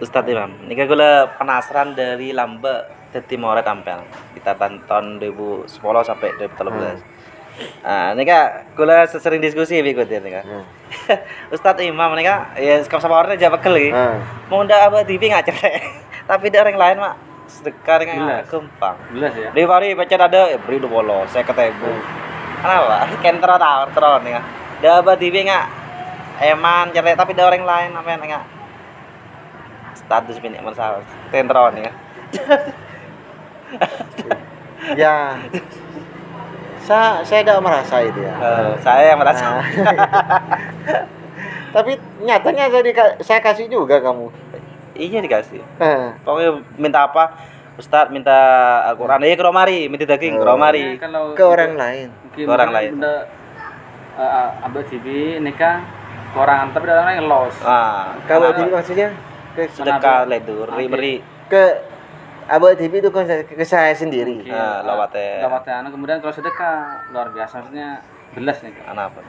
S1: Ustaz Imam, ini gula penasaran dari Lambek dadi murid tampil. Kita tahun 2010 sampai 2013. Nah, ini gula sering diskusi berikut ya nih Ustaz Imam ini ya sama orangnya jawab pegel iki. Mau ndak apa TV nggak cerai. Tapi ada orang lain mak sedekah dengan gampang.
S3: Jelas ya.
S1: Di hari baca ada beri udah bolos, saya ketemu. Kenapa? Kentro tahu terus nih. Dah apa TV nggak eman cerai tapi ada orang lain apa yang nggak status punya masalah. Kentro nih.
S2: Ya. Saya tidak merasa itu ya.
S1: Saya yang merasa.
S2: Tapi nyatanya saya kasih juga kamu.
S1: Iya dikasih. Pokoknya minta apa? Ustaz minta Al-Quran. Ya ke Romari, minta daging ke Romari.
S2: Ke orang lain.
S1: Ke orang lain.
S3: Benda Abah TV nikah ke orang tapi ada orang yang los.
S2: Kalau TV maksudnya
S1: sedekah ledur, beri
S2: ke Abah TV itu ke saya sendiri.
S3: Iya.
S1: Lawate.
S3: Lawate kemudian kalau sedekah luar biasa maksudnya belas nih Kak.
S1: Anak apa?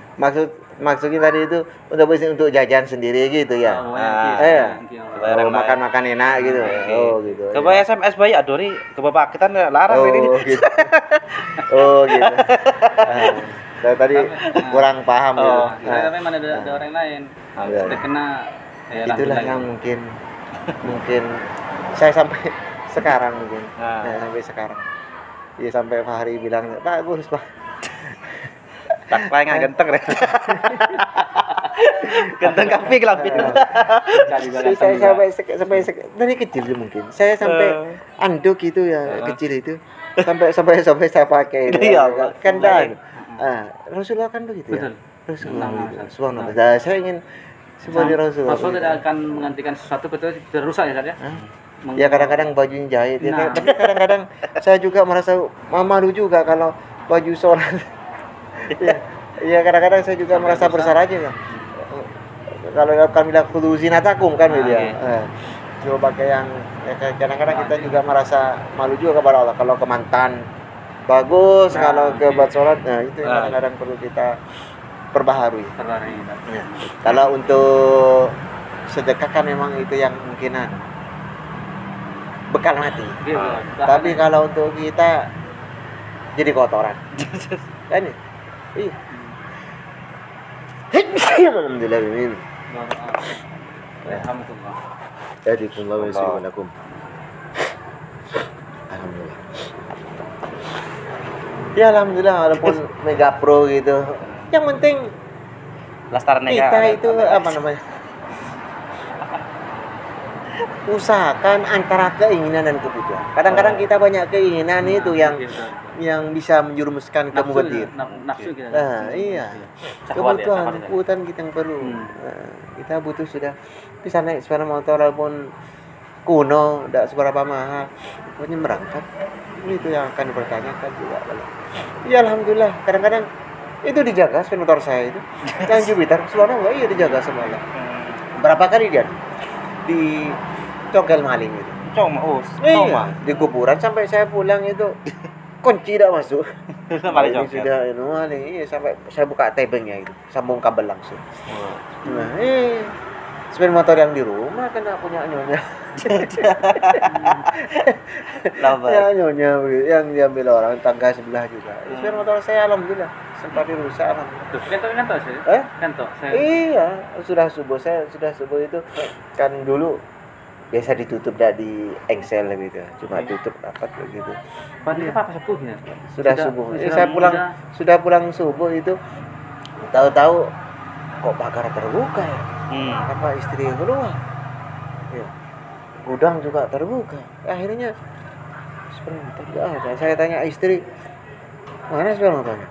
S2: Maksudnya tadi itu untuk jajan sendiri gitu ya.
S3: Oh,
S1: Bayar yang
S2: makan enak gitu. Oh gitu.
S1: Coba SMS bayi Adori ke bapak kita larang ini.
S2: Gitu. Oh gitu. Saya tadi kurang paham gitu.
S3: Tapi mana ada orang lain. Sudah kena ya,
S2: itulah yang mungkin saya sampai sekarang mungkin. Sampai sekarang. Iya sampai Fahri bilang, "Bagus, Pak."
S1: Tak paling ganteng deh. Ganteng kafe kelapin.
S2: Saya sampai dari kecil sih mungkin. Saya sampai anduk itu ya kecil itu. Sampai saya pakai itu.
S1: Iya,
S2: kan dah. Rasulullah kan begitu ya. Rasulullah. Subhanallah. Saya ingin seperti Rasulullah.
S3: Rasul tidak akan menggantikan sesuatu betul tidak rusak ya Ustaz ya.
S2: Ya kadang-kadang bajunya jahit ya. Tapi kadang-kadang saya juga merasa malu juga kalau baju sholat. Ya kadang-kadang saya juga merasa bersalah aja ya. Kalau kami bilang kudu zinatakum kan gitu ya. Coba pakai yang kadang-kadang kita juga merasa malu juga kepada Allah kalau ke mantan bagus, kalau ke buat sholat, itu yang kadang-kadang perlu kita perbaharui. Kalau untuk sedekah kan memang itu yang mungkinan bekal mati. Tapi kalau untuk kita jadi kotoran. Kan? Iya. Alhamdulillah amin.
S3: Alhamdulillah.
S2: Yadikumullah wa yuslimunakum. Alhamdulillah. Ya alhamdulillah walaupun Mega Pro gitu. Yang penting
S1: Lestaran
S2: kita itu apa namanya? Usahakan antara keinginan dan kebutuhan. Kadang-kadang kita banyak keinginan itu yang bisa menjerumuskan ke mubazir.
S3: Nafsu kita.
S2: Iya. Kebutuhan kita yang perlu. Kita butuh sudah bisa naik sepeda motor walaupun kuno, tidak seberapa mahal, pokoknya berangkat. Itu yang akan dipertanyakan juga. Ya alhamdulillah. Kadang-kadang itu dijaga sepeda motor saya itu. Yang Jupiter, subhanallah iya dijaga semalam. Berapa kali dia dicongkel maling itu? Iya. Di kuburan sampai saya pulang itu kunci tidak masuk. Ini sudah maling. Iya sampai saya buka tebengnya itu, sambung kabel langsung. Nah, sepeda motor yang di rumah kena punya nyonya. Ya nyonya yang diambil orang tangga sebelah juga. Sepeda motor saya alhamdulillah sempat dirusak alhamdulillah.
S3: Kantor saya. Kantor saya.
S2: Iya, sudah subuh itu kan dulu biasa ditutup dah di engsel gitu. Cuma tutup rapat begitu.
S3: Padahal apa subuhnya?
S2: Sudah subuh. Saya pulang subuh itu tahu-tahu kok pagar terbuka ya. Apa istri keluar? Ya. Gudang juga terbuka. Akhirnya sepeda motor tidak ada. Saya tanya istri, mana sepeda motornya?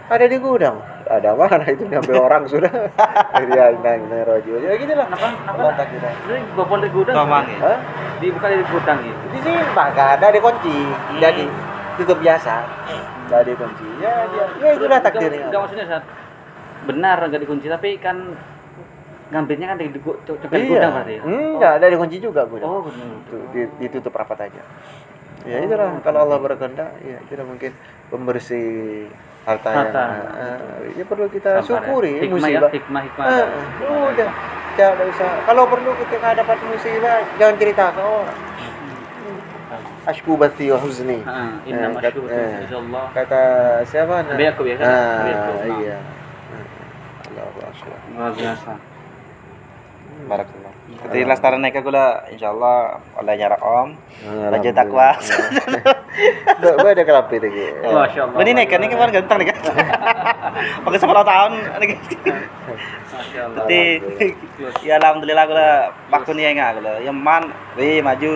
S2: Ada di gudang. Ada mana itu diambil orang sudah. Akhirnya ini rojo. Ya gitulah. Kenapa kita?
S3: Ini bobol di gudang. Dibuka di gudang gitu.
S2: Di sini pagar ada dikunci. Jadi tutup biasa. Jadi kunci. Ya itulah takdirnya.
S3: Enggak maksudnya saat benar enggak dikunci tapi kan ngambilnya kan di dekat gudang berarti ya?
S2: Enggak, ada dikunci juga gudang.
S3: Oh, benar.
S2: Ditutup rapat aja. Ya itulah kalau Allah berkehendak ya kita mungkin pembersih harta yang ya perlu kita syukuri musibah.
S3: Hikmah.
S2: Udah. Jangan usah. Kalau perlu ketika dapat musibah jangan cerita ke orang. Ashku bathi wa huzni.
S3: Inna masyku insyaallah.
S2: Kata siapa?
S3: Nabi Yakub ya kan?
S2: Iya. Allahu akbar.
S3: Luar biasa.
S1: Barakallah. Jadi lestaran naik gula insyaallah oleh nyarak om. Baju takwa.
S2: Mbak ada kelapi lagi.
S3: Masyaallah.
S1: Ini naik kan ini kemarin ganteng nih kan. Pakai 10 tahun.
S3: Masyaallah.
S1: Jadi ya alhamdulillah gula waktu ni enggak gula. Yang man maju.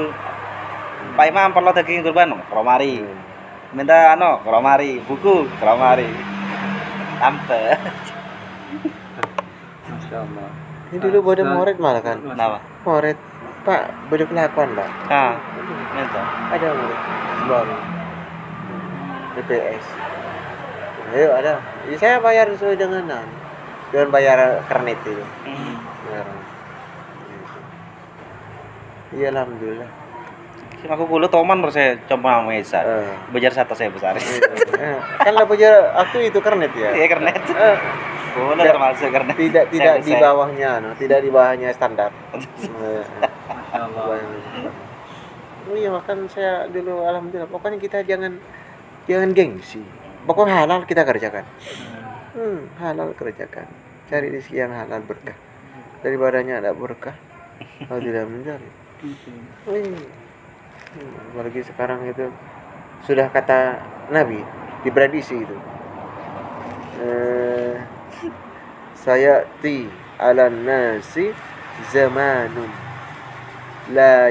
S1: Pak Imam perlu daging kurban kromari. Minta kromari, buku kromari. Sampai.
S3: Masyaallah.
S2: Ini dulu bodoh murid malah kan.
S1: Kenapa?
S2: Murid. Pak, bodoh kelakuan, Pak.
S1: Minta.
S2: Ada murid. Baru. BPS. Ayo ada. Ya, saya bayar sesuai dengan bayar kernet itu. Iya alhamdulillah.
S1: Aku kulo toman saya coba mesa. Bejar satu saya besar.
S2: Kan lah bejar aku itu kernet ya.
S1: Iya kernet. Boleh termasuk kernet.
S2: Tidak di bawahnya, tidak di bawahnya standar.
S3: Masyaallah.
S2: Oh iya, makan saya dulu alhamdulillah. Pokoknya kita jangan gengsi. Pokoknya halal kita kerjakan. Halal kerjakan. Cari rezeki yang halal berkah. Daripadanya ada berkah, kalau tidak mencari. Apalagi sekarang itu sudah kata Nabi diprediksi itu. Sayati 'alan nasi zamanun la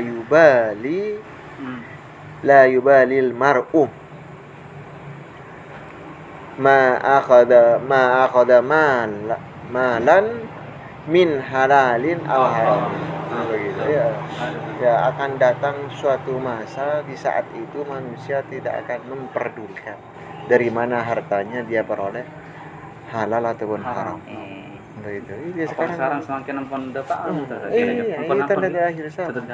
S2: yubalil mar'u ma akhadha malan min halalin aw haram. Begitu ya, akan datang suatu masa di saat itu manusia tidak akan memperdulikan dari mana hartanya dia peroleh, halal ataupun haram. Begitu. Iya,
S3: sekarang semakin nempon dapat.
S2: Iya, tanda di akhir zaman.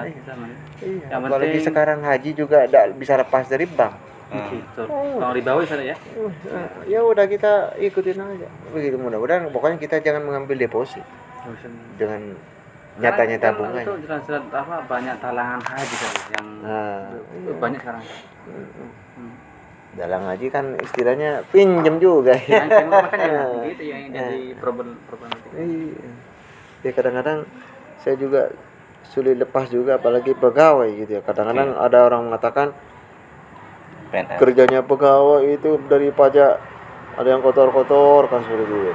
S3: Iya.
S2: Apalagi sekarang haji juga tidak bisa lepas dari bank.
S3: Gitu. Kalau ribawi sana ya.
S2: Ya udah kita ikutin aja. Begitu, mudah-mudahan pokoknya kita jangan mengambil deposit. Dengan nyata-nyata bunganya.
S3: Itu jelas-jelas apa banyak talangan haji kan yang banyak sekarang.
S2: Dalam haji kan istilahnya pinjam juga ya.
S3: Makanya gitu yang jadi problem.
S2: Iya. Ya kadang-kadang saya juga sulit lepas juga, apalagi pegawai gitu ya. Kadang-kadang ada orang mengatakan kerjanya pegawai itu dari pajak ada yang kotor-kotor kan seperti itu.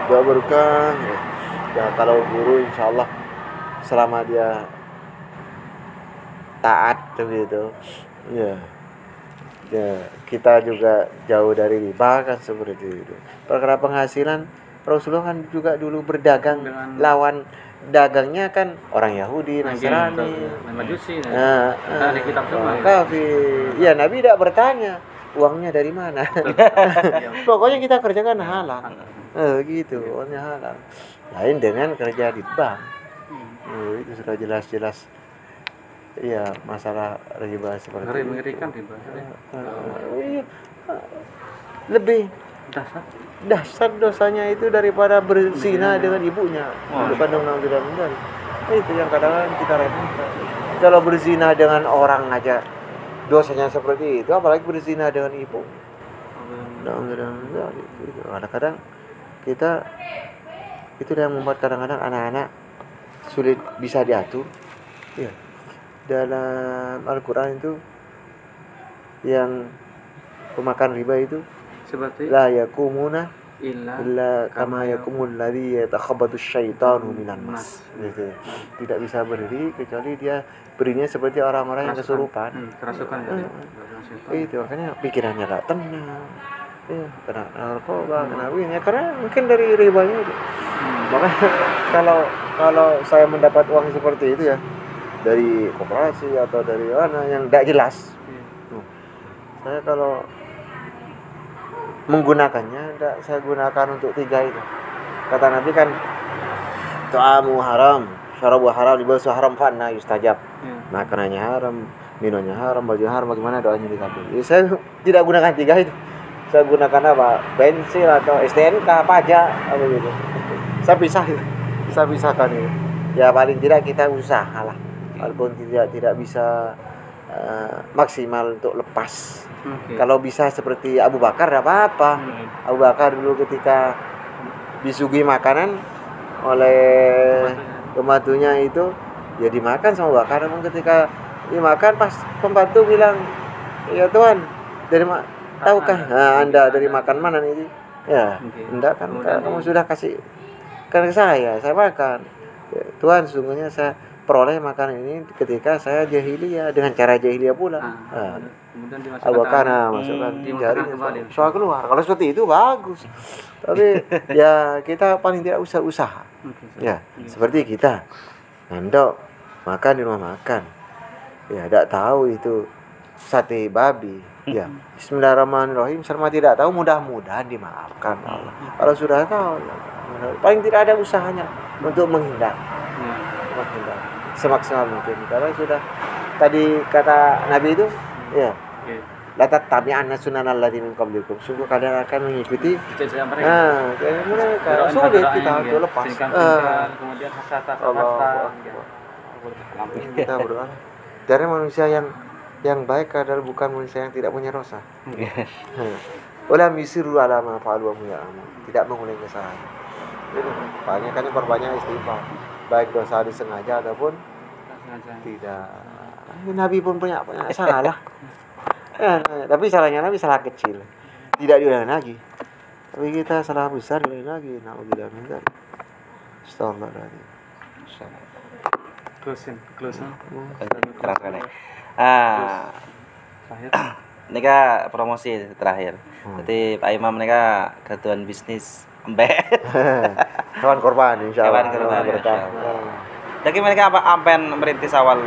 S2: Gak berkah. Ya kalau guru insya Allah selama dia taat begitu, ya kita juga jauh dari riba kan seperti itu. Perkara penghasilan, Rasulullah kan juga dulu berdagang dengan lawan dagangnya kan orang Yahudi, Nasrani,
S3: Majusi,
S2: ada kitab semua. Kafir. Ya Nabi tidak bertanya uangnya dari mana. Pokoknya kita kerjakan halal. Gitu, uangnya halal. Lain dengan kerja di bank. Itu sudah jelas-jelas. Iya, masalah riba seperti itu.
S3: Mengerikan riba.
S2: Lebih dasar dosanya itu daripada berzina dengan ibunya. Daripada tidak benar. Itu yang kadang-kadang kita remehkan. Kalau berzina dengan orang aja dosanya seperti itu, apalagi berzina dengan ibu. Kadang-kadang kita itu yang membuat kadang-kadang anak-anak sulit bisa diatur. Ya. Dalam Al-Quran itu yang pemakan riba itu
S3: seperti
S2: la yakumuna illa kama yakumul ladzi yatakhabbathu syaitanu minan mas. Gitu. Tidak bisa berdiri kecuali dia berdirinya seperti orang-orang yang kesurupan.
S3: Kerasukan
S2: itu makanya pikirannya enggak tenang. Ya, kena narkoba, kena ya karena mungkin dari ribanya itu. Makanya kalau saya mendapat uang seperti itu ya dari koperasi atau dari mana yang tidak jelas, saya kalau menggunakannya tidak saya gunakan untuk 3 itu. Kata Nabi kan ta'amu haram, syarabu haram, libasu haram, fa'anna yustajab. Makanannya haram, minumnya haram, baju haram, bagaimana doanya dikabul. Ya, saya tidak gunakan 3 itu. Saya gunakan apa? Bensin atau STNK, pajak, apa gitu. Saya pisahkan itu. Ya paling tidak kita usaha lah. Walaupun tidak bisa maksimal untuk lepas. Kalau bisa seperti Abu Bakar tidak apa-apa. Abu Bakar dulu ketika disuguhi makanan oleh pembantunya itu, ya dimakan sama Abu Bakar. Namun ketika dimakan pas pembantu bilang, ya Tuhan, dari tahukah Anda dari makan mana ini? Ya, enggak kan, kamu sudah kasih ke saya makan. Ya, Tuhan, sungguhnya saya peroleh makanan ini ketika saya jahiliyah dengan cara jahiliyah pula.
S3: Kemudian
S2: dimasukkan masukkan jari soal keluar. Kalau seperti itu bagus. Tapi ya kita paling tidak usah usaha. Ya, seperti kita nandok makan di rumah makan. Ya, tidak tahu itu sate babi. Ya, Bismillahirrahmanirrahim. Selama tidak tahu mudah-mudahan dimaafkan Allah. Kalau sudah tahu, paling tidak ada usahanya untuk menghindar. Semaksimal mungkin. Kalau sudah tadi kata Nabi itu, ya.
S3: Oke.
S2: La tattabi'anna sunanal ladzina min qablikum. Sungguh kalian akan mengikuti
S3: Jejak mereka.
S2: kayak mereka.
S3: Doain
S2: Sulit
S3: doain,
S2: kita
S3: ya.
S2: untuk lepas.
S3: Singkang-singkang, kemudian hasata.
S2: Kita berdoa. Dari manusia yang baik adalah bukan manusia yang tidak punya dosa. Wala misiru ala ma fa'alu wa hum ya'lamun. Tidak mengulangi kesalahan. Itu banyak perbanyak istighfar. Baik dosa disengaja ataupun tidak. Nabi pun punya salah. Tapi salahnya Nabi salah kecil. Tidak diulangi lagi. Tapi kita salah besar diulangi lagi. Nauzubillah min dzalik. Astagfirullahaladzim.
S3: Closing.
S1: Keras kan ya. Ini kan promosi terakhir. Jadi Pak Imam mereka ketuan bisnis embek.
S2: Hewan korban insyaallah.
S1: Hewan korban,
S2: Berkah.
S1: Jadi mereka ampen merintis awal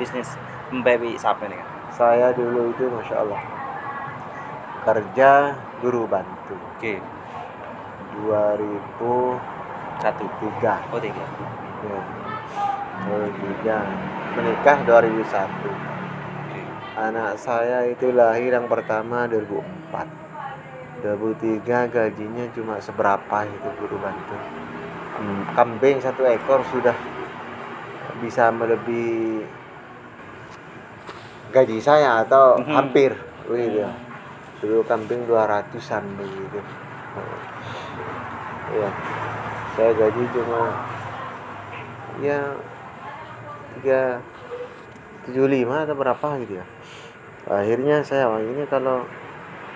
S1: bisnis embek bi sampai nih kan.
S2: Saya dulu itu Masya Allah kerja guru bantu.
S1: Oke.
S2: 2003.
S1: Oh 3.
S2: Ya. 2003. Menikah 2001. Anak saya itu lahir yang pertama 2004. 2003 gajinya cuma seberapa itu guru bantu. Kambing 1 ekor sudah bisa melebihi gaji saya atau hampir begitu. Dulu kambing 200-an begitu. Ya. Saya gaji cuma ya 375 atau berapa gitu ya. Akhirnya saya ini kalau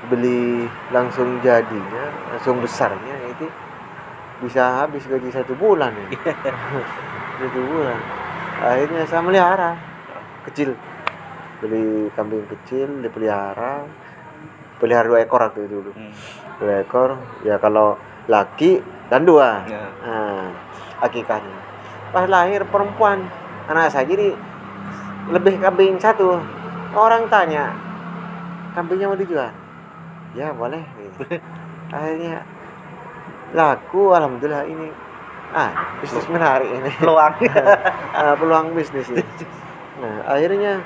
S2: beli langsung jadinya, langsung besarnya itu bisa habis gaji 1 bulan ya. 1 bulan. Akhirnya saya melihara kecil. Beli kambing kecil, dipelihara. Pelihara 2 ekor waktu itu dulu. 2 ekor, ya kalau laki dan 2. Nah, akikahnya. Pas lahir perempuan, anak saya jadi lebih kambing 1. Orang tanya, kambingnya mau dijual? Ya boleh. Akhirnya laku, alhamdulillah ini. Bisnis menarik ini.
S1: Peluang.
S2: Peluang bisnis ini. Nah, akhirnya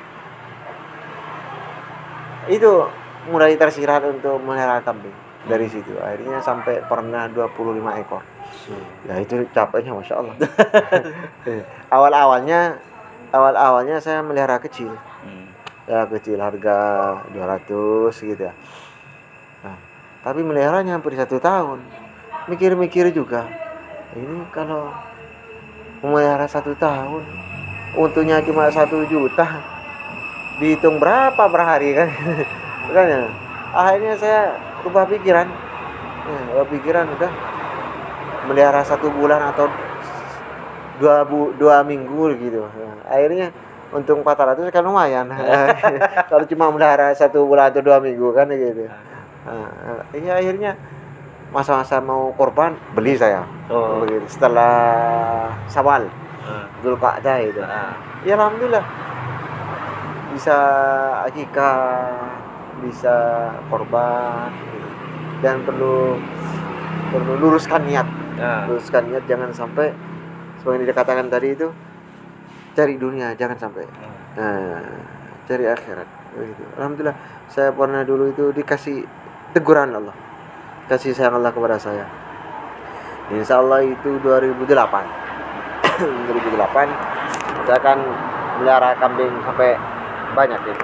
S2: itu mulai tersirat untuk melihara kambing. Dari situ akhirnya sampai pernah 25 ekor. Ya itu capeknya Masya Allah. Awal-awalnya saya melihara kecil. Ya kecil harga 200 gitu ya. Nah, tapi meliharanya hampir 1 tahun. Mikir-mikir juga. Ini kalau memelihara 1 tahun, untungnya cuma 1 juta. Dihitung berapa per hari kan? Makanya akhirnya saya ubah pikiran. Udah melihara 1 bulan atau 2 minggu gitu. Akhirnya untung 400 kan lumayan. Kalau cuma melihara 1 bulan atau 2 minggu kan gitu. Ya akhirnya masa-masa mau korban beli saya. Begitu. Setelah Syawal, Dzulqa'dah itu. Ya alhamdulillah bisa akikah, bisa korban gitu. Dan perlu luruskan niat. Luruskan niat, jangan sampai seperti yang dikatakan tadi itu, cari dunia jangan sampai. Cari akhirat begitu. Alhamdulillah saya pernah dulu itu dikasih teguran Allah, kasih sayang Allah kepada saya. Insya Allah itu 2008. 2008 saya akan melihara kambing sampai banyak itu.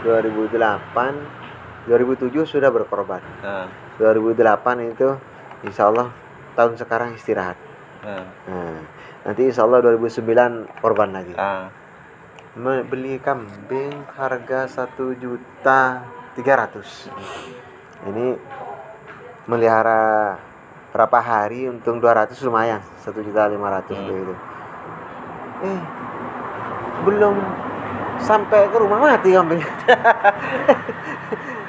S2: 2008, 2007 sudah berkorban. 2008 itu insya Allah tahun sekarang istirahat. Nanti insya Allah 2009 korban lagi. Beli kambing harga 1.300.000. Ini melihara berapa hari untung 200 lumayan, 1.500.000 begitu. Belum sampai ke rumah mati kambing.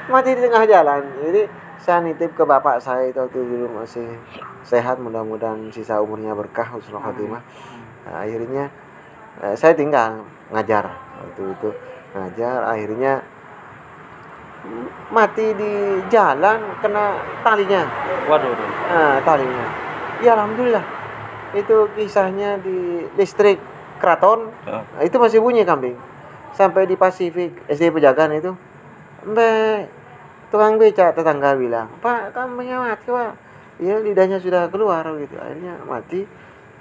S2: Mati di tengah jalan. Jadi saya nitip ke bapak saya itu waktu dulu masih sehat, mudah-mudahan sisa umurnya berkah, husnul khotimah. Akhirnya saya tinggal ngajar waktu itu, akhirnya mati di jalan kena talinya.
S3: Waduh.
S2: Talinya. Ya alhamdulillah. Itu kisahnya di listrik keraton, itu masih bunyi kambing. Sampai di Pasifik SD Pejagan itu, tukang beca tetangga bilang, Pak, kambingnya mati Pak. Ya lidahnya sudah keluar gitu. Akhirnya mati.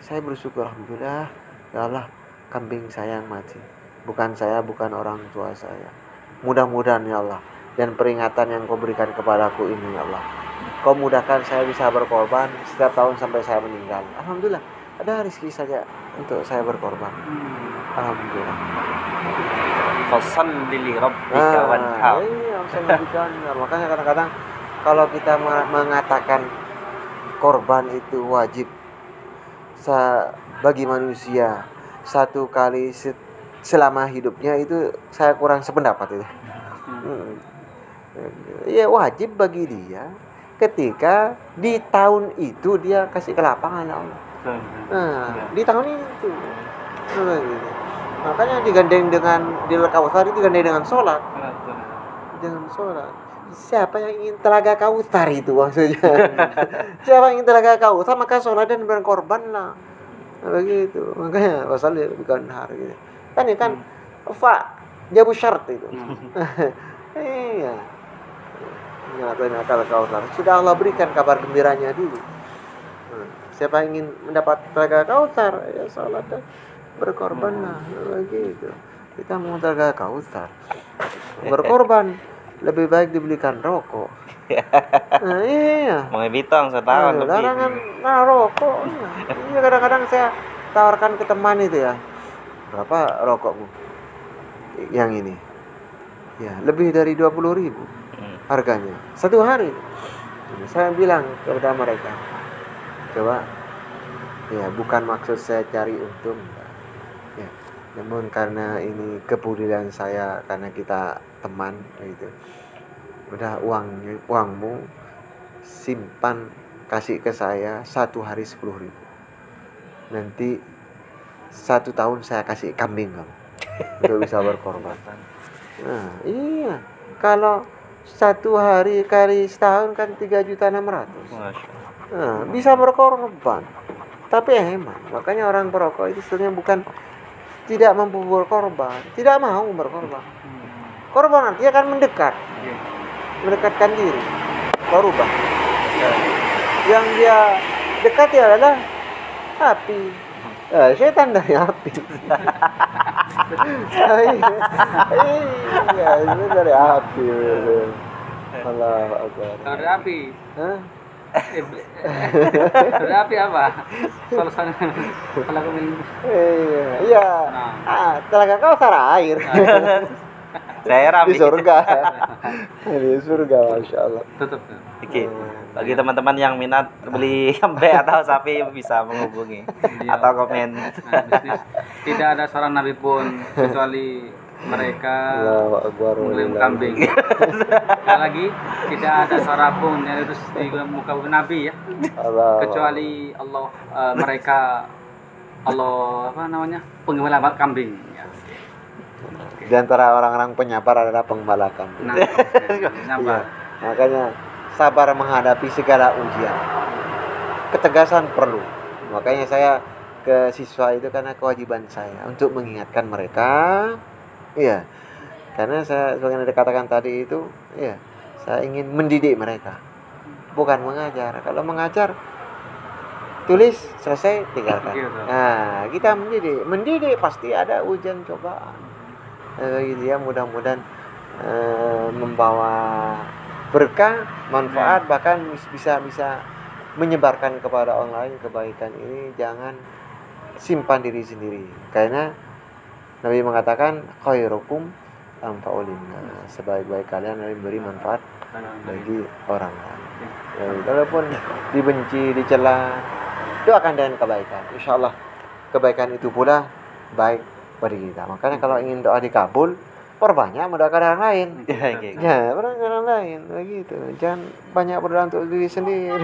S2: Saya bersyukur, alhamdulillah, ya Allah, kambing saya yang mati. Bukan saya, bukan orang tua saya. Mudah-mudahan ya Allah, dan peringatan yang kau berikan kepadaku ini ya Allah, kau mudahkan saya bisa berkorban setiap tahun sampai saya meninggal. Alhamdulillah, ada rezeki saja untuk saya berkorban. Alhamdulillah.
S1: Fashalli li rabbika wanhar.
S2: Iya, makanya kadang-kadang kalau kita mengatakan korban itu wajib bagi manusia satu kali selama hidupnya, itu saya kurang sependapat itu. Ya wajib bagi dia ketika di tahun itu dia kasih ke lapangan ya Allah. Di tahun itu. Makanya digandeng dengan di Kautsar itu digandeng dengan sholat. Dengan sholat. Siapa yang ingin telaga Kautsar itu maksudnya? Siapa yang ingin telaga Kautsar maka sholat dan berkorban lah. Begitu. Makanya pasal bukan hari gitu. Kan ini kan jabu syarat itu. Iya. Nyalakan akal Kautsar. Sudah Allah berikan kabar gembiranya dulu. Siapa yang ingin mendapat telaga Kautsar ya sholat dan berkorban lah. Begitu. Kita mau telaga Kautsar. Berkorban lebih baik dibelikan rokok. Iya.
S1: Mau bitong setahun lebih.
S2: Larangan rokok. Iya, kadang-kadang saya tawarkan ke teman itu ya. Berapa rokokmu? Yang ini. Ya, lebih dari 20.000 harganya. Satu hari. Saya bilang kepada mereka, coba ya bukan maksud saya cari untung. Ya, namun karena ini kepedulian saya, karena kita teman gitu. Udah uangmu simpan, kasih ke saya 1 hari 10.000. Nanti 1 tahun saya kasih kambing kamu untuk bisa berkorban. Nah, iya. Kalau 1 hari kali setahun kan 3.600.000. Nah, bisa berkorban. Tapi hemat. Makanya orang perokok itu sebenarnya bukan tidak mampu berkorban, tidak mau berkorban. Korban artinya kan mendekat. Mendekatkan diri, berubah. Yang dia dekati adalah api. Setan dari api. Iya, itu dari api. Allahu Akbar.
S3: Dari api. Hah? Dari api apa? Solusinya kalau aku minum.
S2: Iya. Telaga Kautsar air.
S1: Saya rapi
S2: di surga. Di surga, masya Allah.
S3: Tutup.
S1: Oke. Bagi teman-teman yang minat beli kambing atau sapi bisa menghubungi atau komen.
S3: Bisnis. Tidak ada seorang nabi pun kecuali mereka mengirim kambing. Sekali lagi tidak ada seorang pun yang harus di muka nabi ya. Kecuali Allah, mereka penggembala kambing. Ya.
S2: Di antara orang-orang penyabar adalah penggembala kambing.
S3: Penyabar.
S2: Ya, makanya sabar menghadapi segala ujian. Ketegasan perlu. Makanya saya ke siswa itu karena kewajiban saya untuk mengingatkan mereka. Iya. Karena saya sebagai yang dikatakan tadi itu, iya, saya ingin mendidik mereka. Bukan mengajar. Kalau mengajar tulis selesai tinggalkan. Nah, kita mendidik pasti ada ujian cobaan. Gitu ya, mudah-mudahan membawa berkah, manfaat, bahkan bisa menyebarkan kepada orang lain kebaikan ini. Jangan simpan diri sendiri, karena Nabi mengatakan khairukum anfa'ul linnas, sebaik-baik kalian yang memberi manfaat bagi orang lain. Walaupun dibenci, dicela, doakan dengan kebaikan. Insyaallah kebaikan itu pula baik bagi kita. Makanya kalau ingin doa dikabul, perbanyak mendoakan orang lain. Ya, orang lain begitu. Jangan banyak berdoa untuk diri sendiri.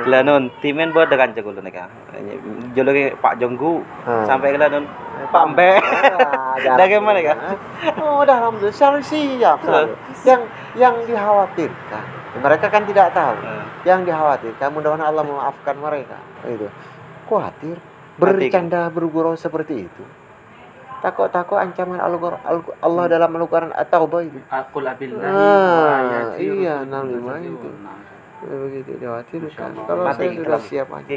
S1: Lanon timen buat dengan jago lu neka. Joloke Pak Jonggu sampai ke lanon Pak Mbe. Bagaimana kan?
S2: Oh, dah alhamdulillah selalu siap selalu. Yang dikhawatirkan, mereka kan tidak tahu. Yang dikhawatirkan mudah-mudahan Allah memaafkan mereka. Itu. Khawatir bercanda bergurau seperti itu. Takut-takut ancaman Allah dalam Al-Quran At-Taubah itu.
S3: Aqul abillahi wa ayati
S2: Iya,
S3: rasulih
S2: 65 itu. Ya, begitu dikhawatirkan.
S3: Masya
S2: Kalau
S1: Mati
S2: saya
S1: kita
S2: sudah
S1: lagi.
S2: siap aja.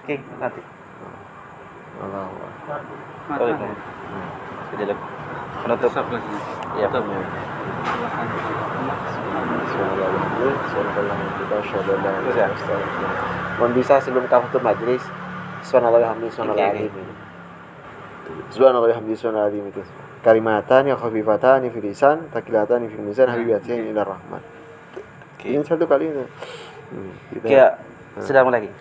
S1: King, nanti.
S2: Allah.
S1: Oh, itu. Jadi penutup. Iya.
S2: Mohon bisa sebelum kafatul majlis. Subhanallah wa hamdihi subhanallah azim. Subhanallah wa hamdihi subhanallah azim itu. Kalimatan yang khafifatan fil lisan, thaqilatan fil mizan, habibatin ila rahman. Ini satu kali itu.
S1: Kayak sudah mulai lagi.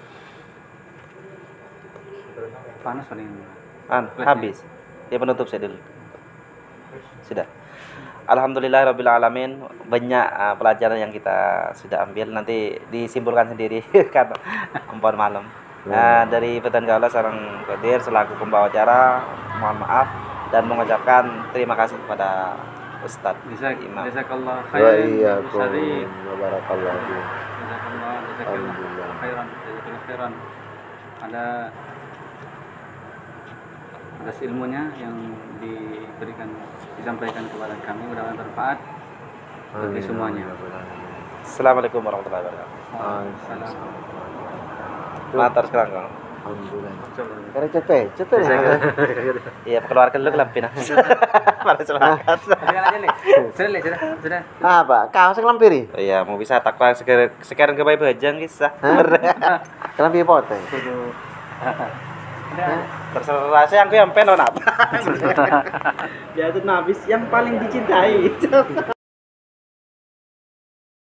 S3: Panas paling.
S1: Habis. Ya penutup saya dulu. Sudah. Alhamdulillah rabbil alamin, banyak pelajaran yang kita sudah ambil, nanti disimpulkan sendiri kan empon malam. Dari Petan Gaula seorang Qadir selaku pembawa acara, mohon maaf dan mengucapkan terima kasih kepada Ustadz Imam.
S3: Jazakallah
S2: Wa
S3: khairan.
S2: iyyakum
S3: Ustadz.
S2: wa barakallahu fiikum.
S3: Jazakallah khairan. Ada atas ilmunya yang disampaikan kepada kami, mudah-mudahan bermanfaat bagi semuanya.
S1: Assalamualaikum warahmatullahi wabarakatuh. Matur sekarang Kang.
S2: Alhamdulillah. Karena cepet ya.
S1: Iya, keluarkan dulu kelapin. Pada semangat.
S3: Sudah.
S2: Apa? Kau sing lampiri?
S1: Iya, mau bisa takwa sekarang ke bayi bajang kisah.
S2: Lampiri potong.
S1: Terserah saya, aku yang pengen apa. Biasa nabis yang paling dicintai.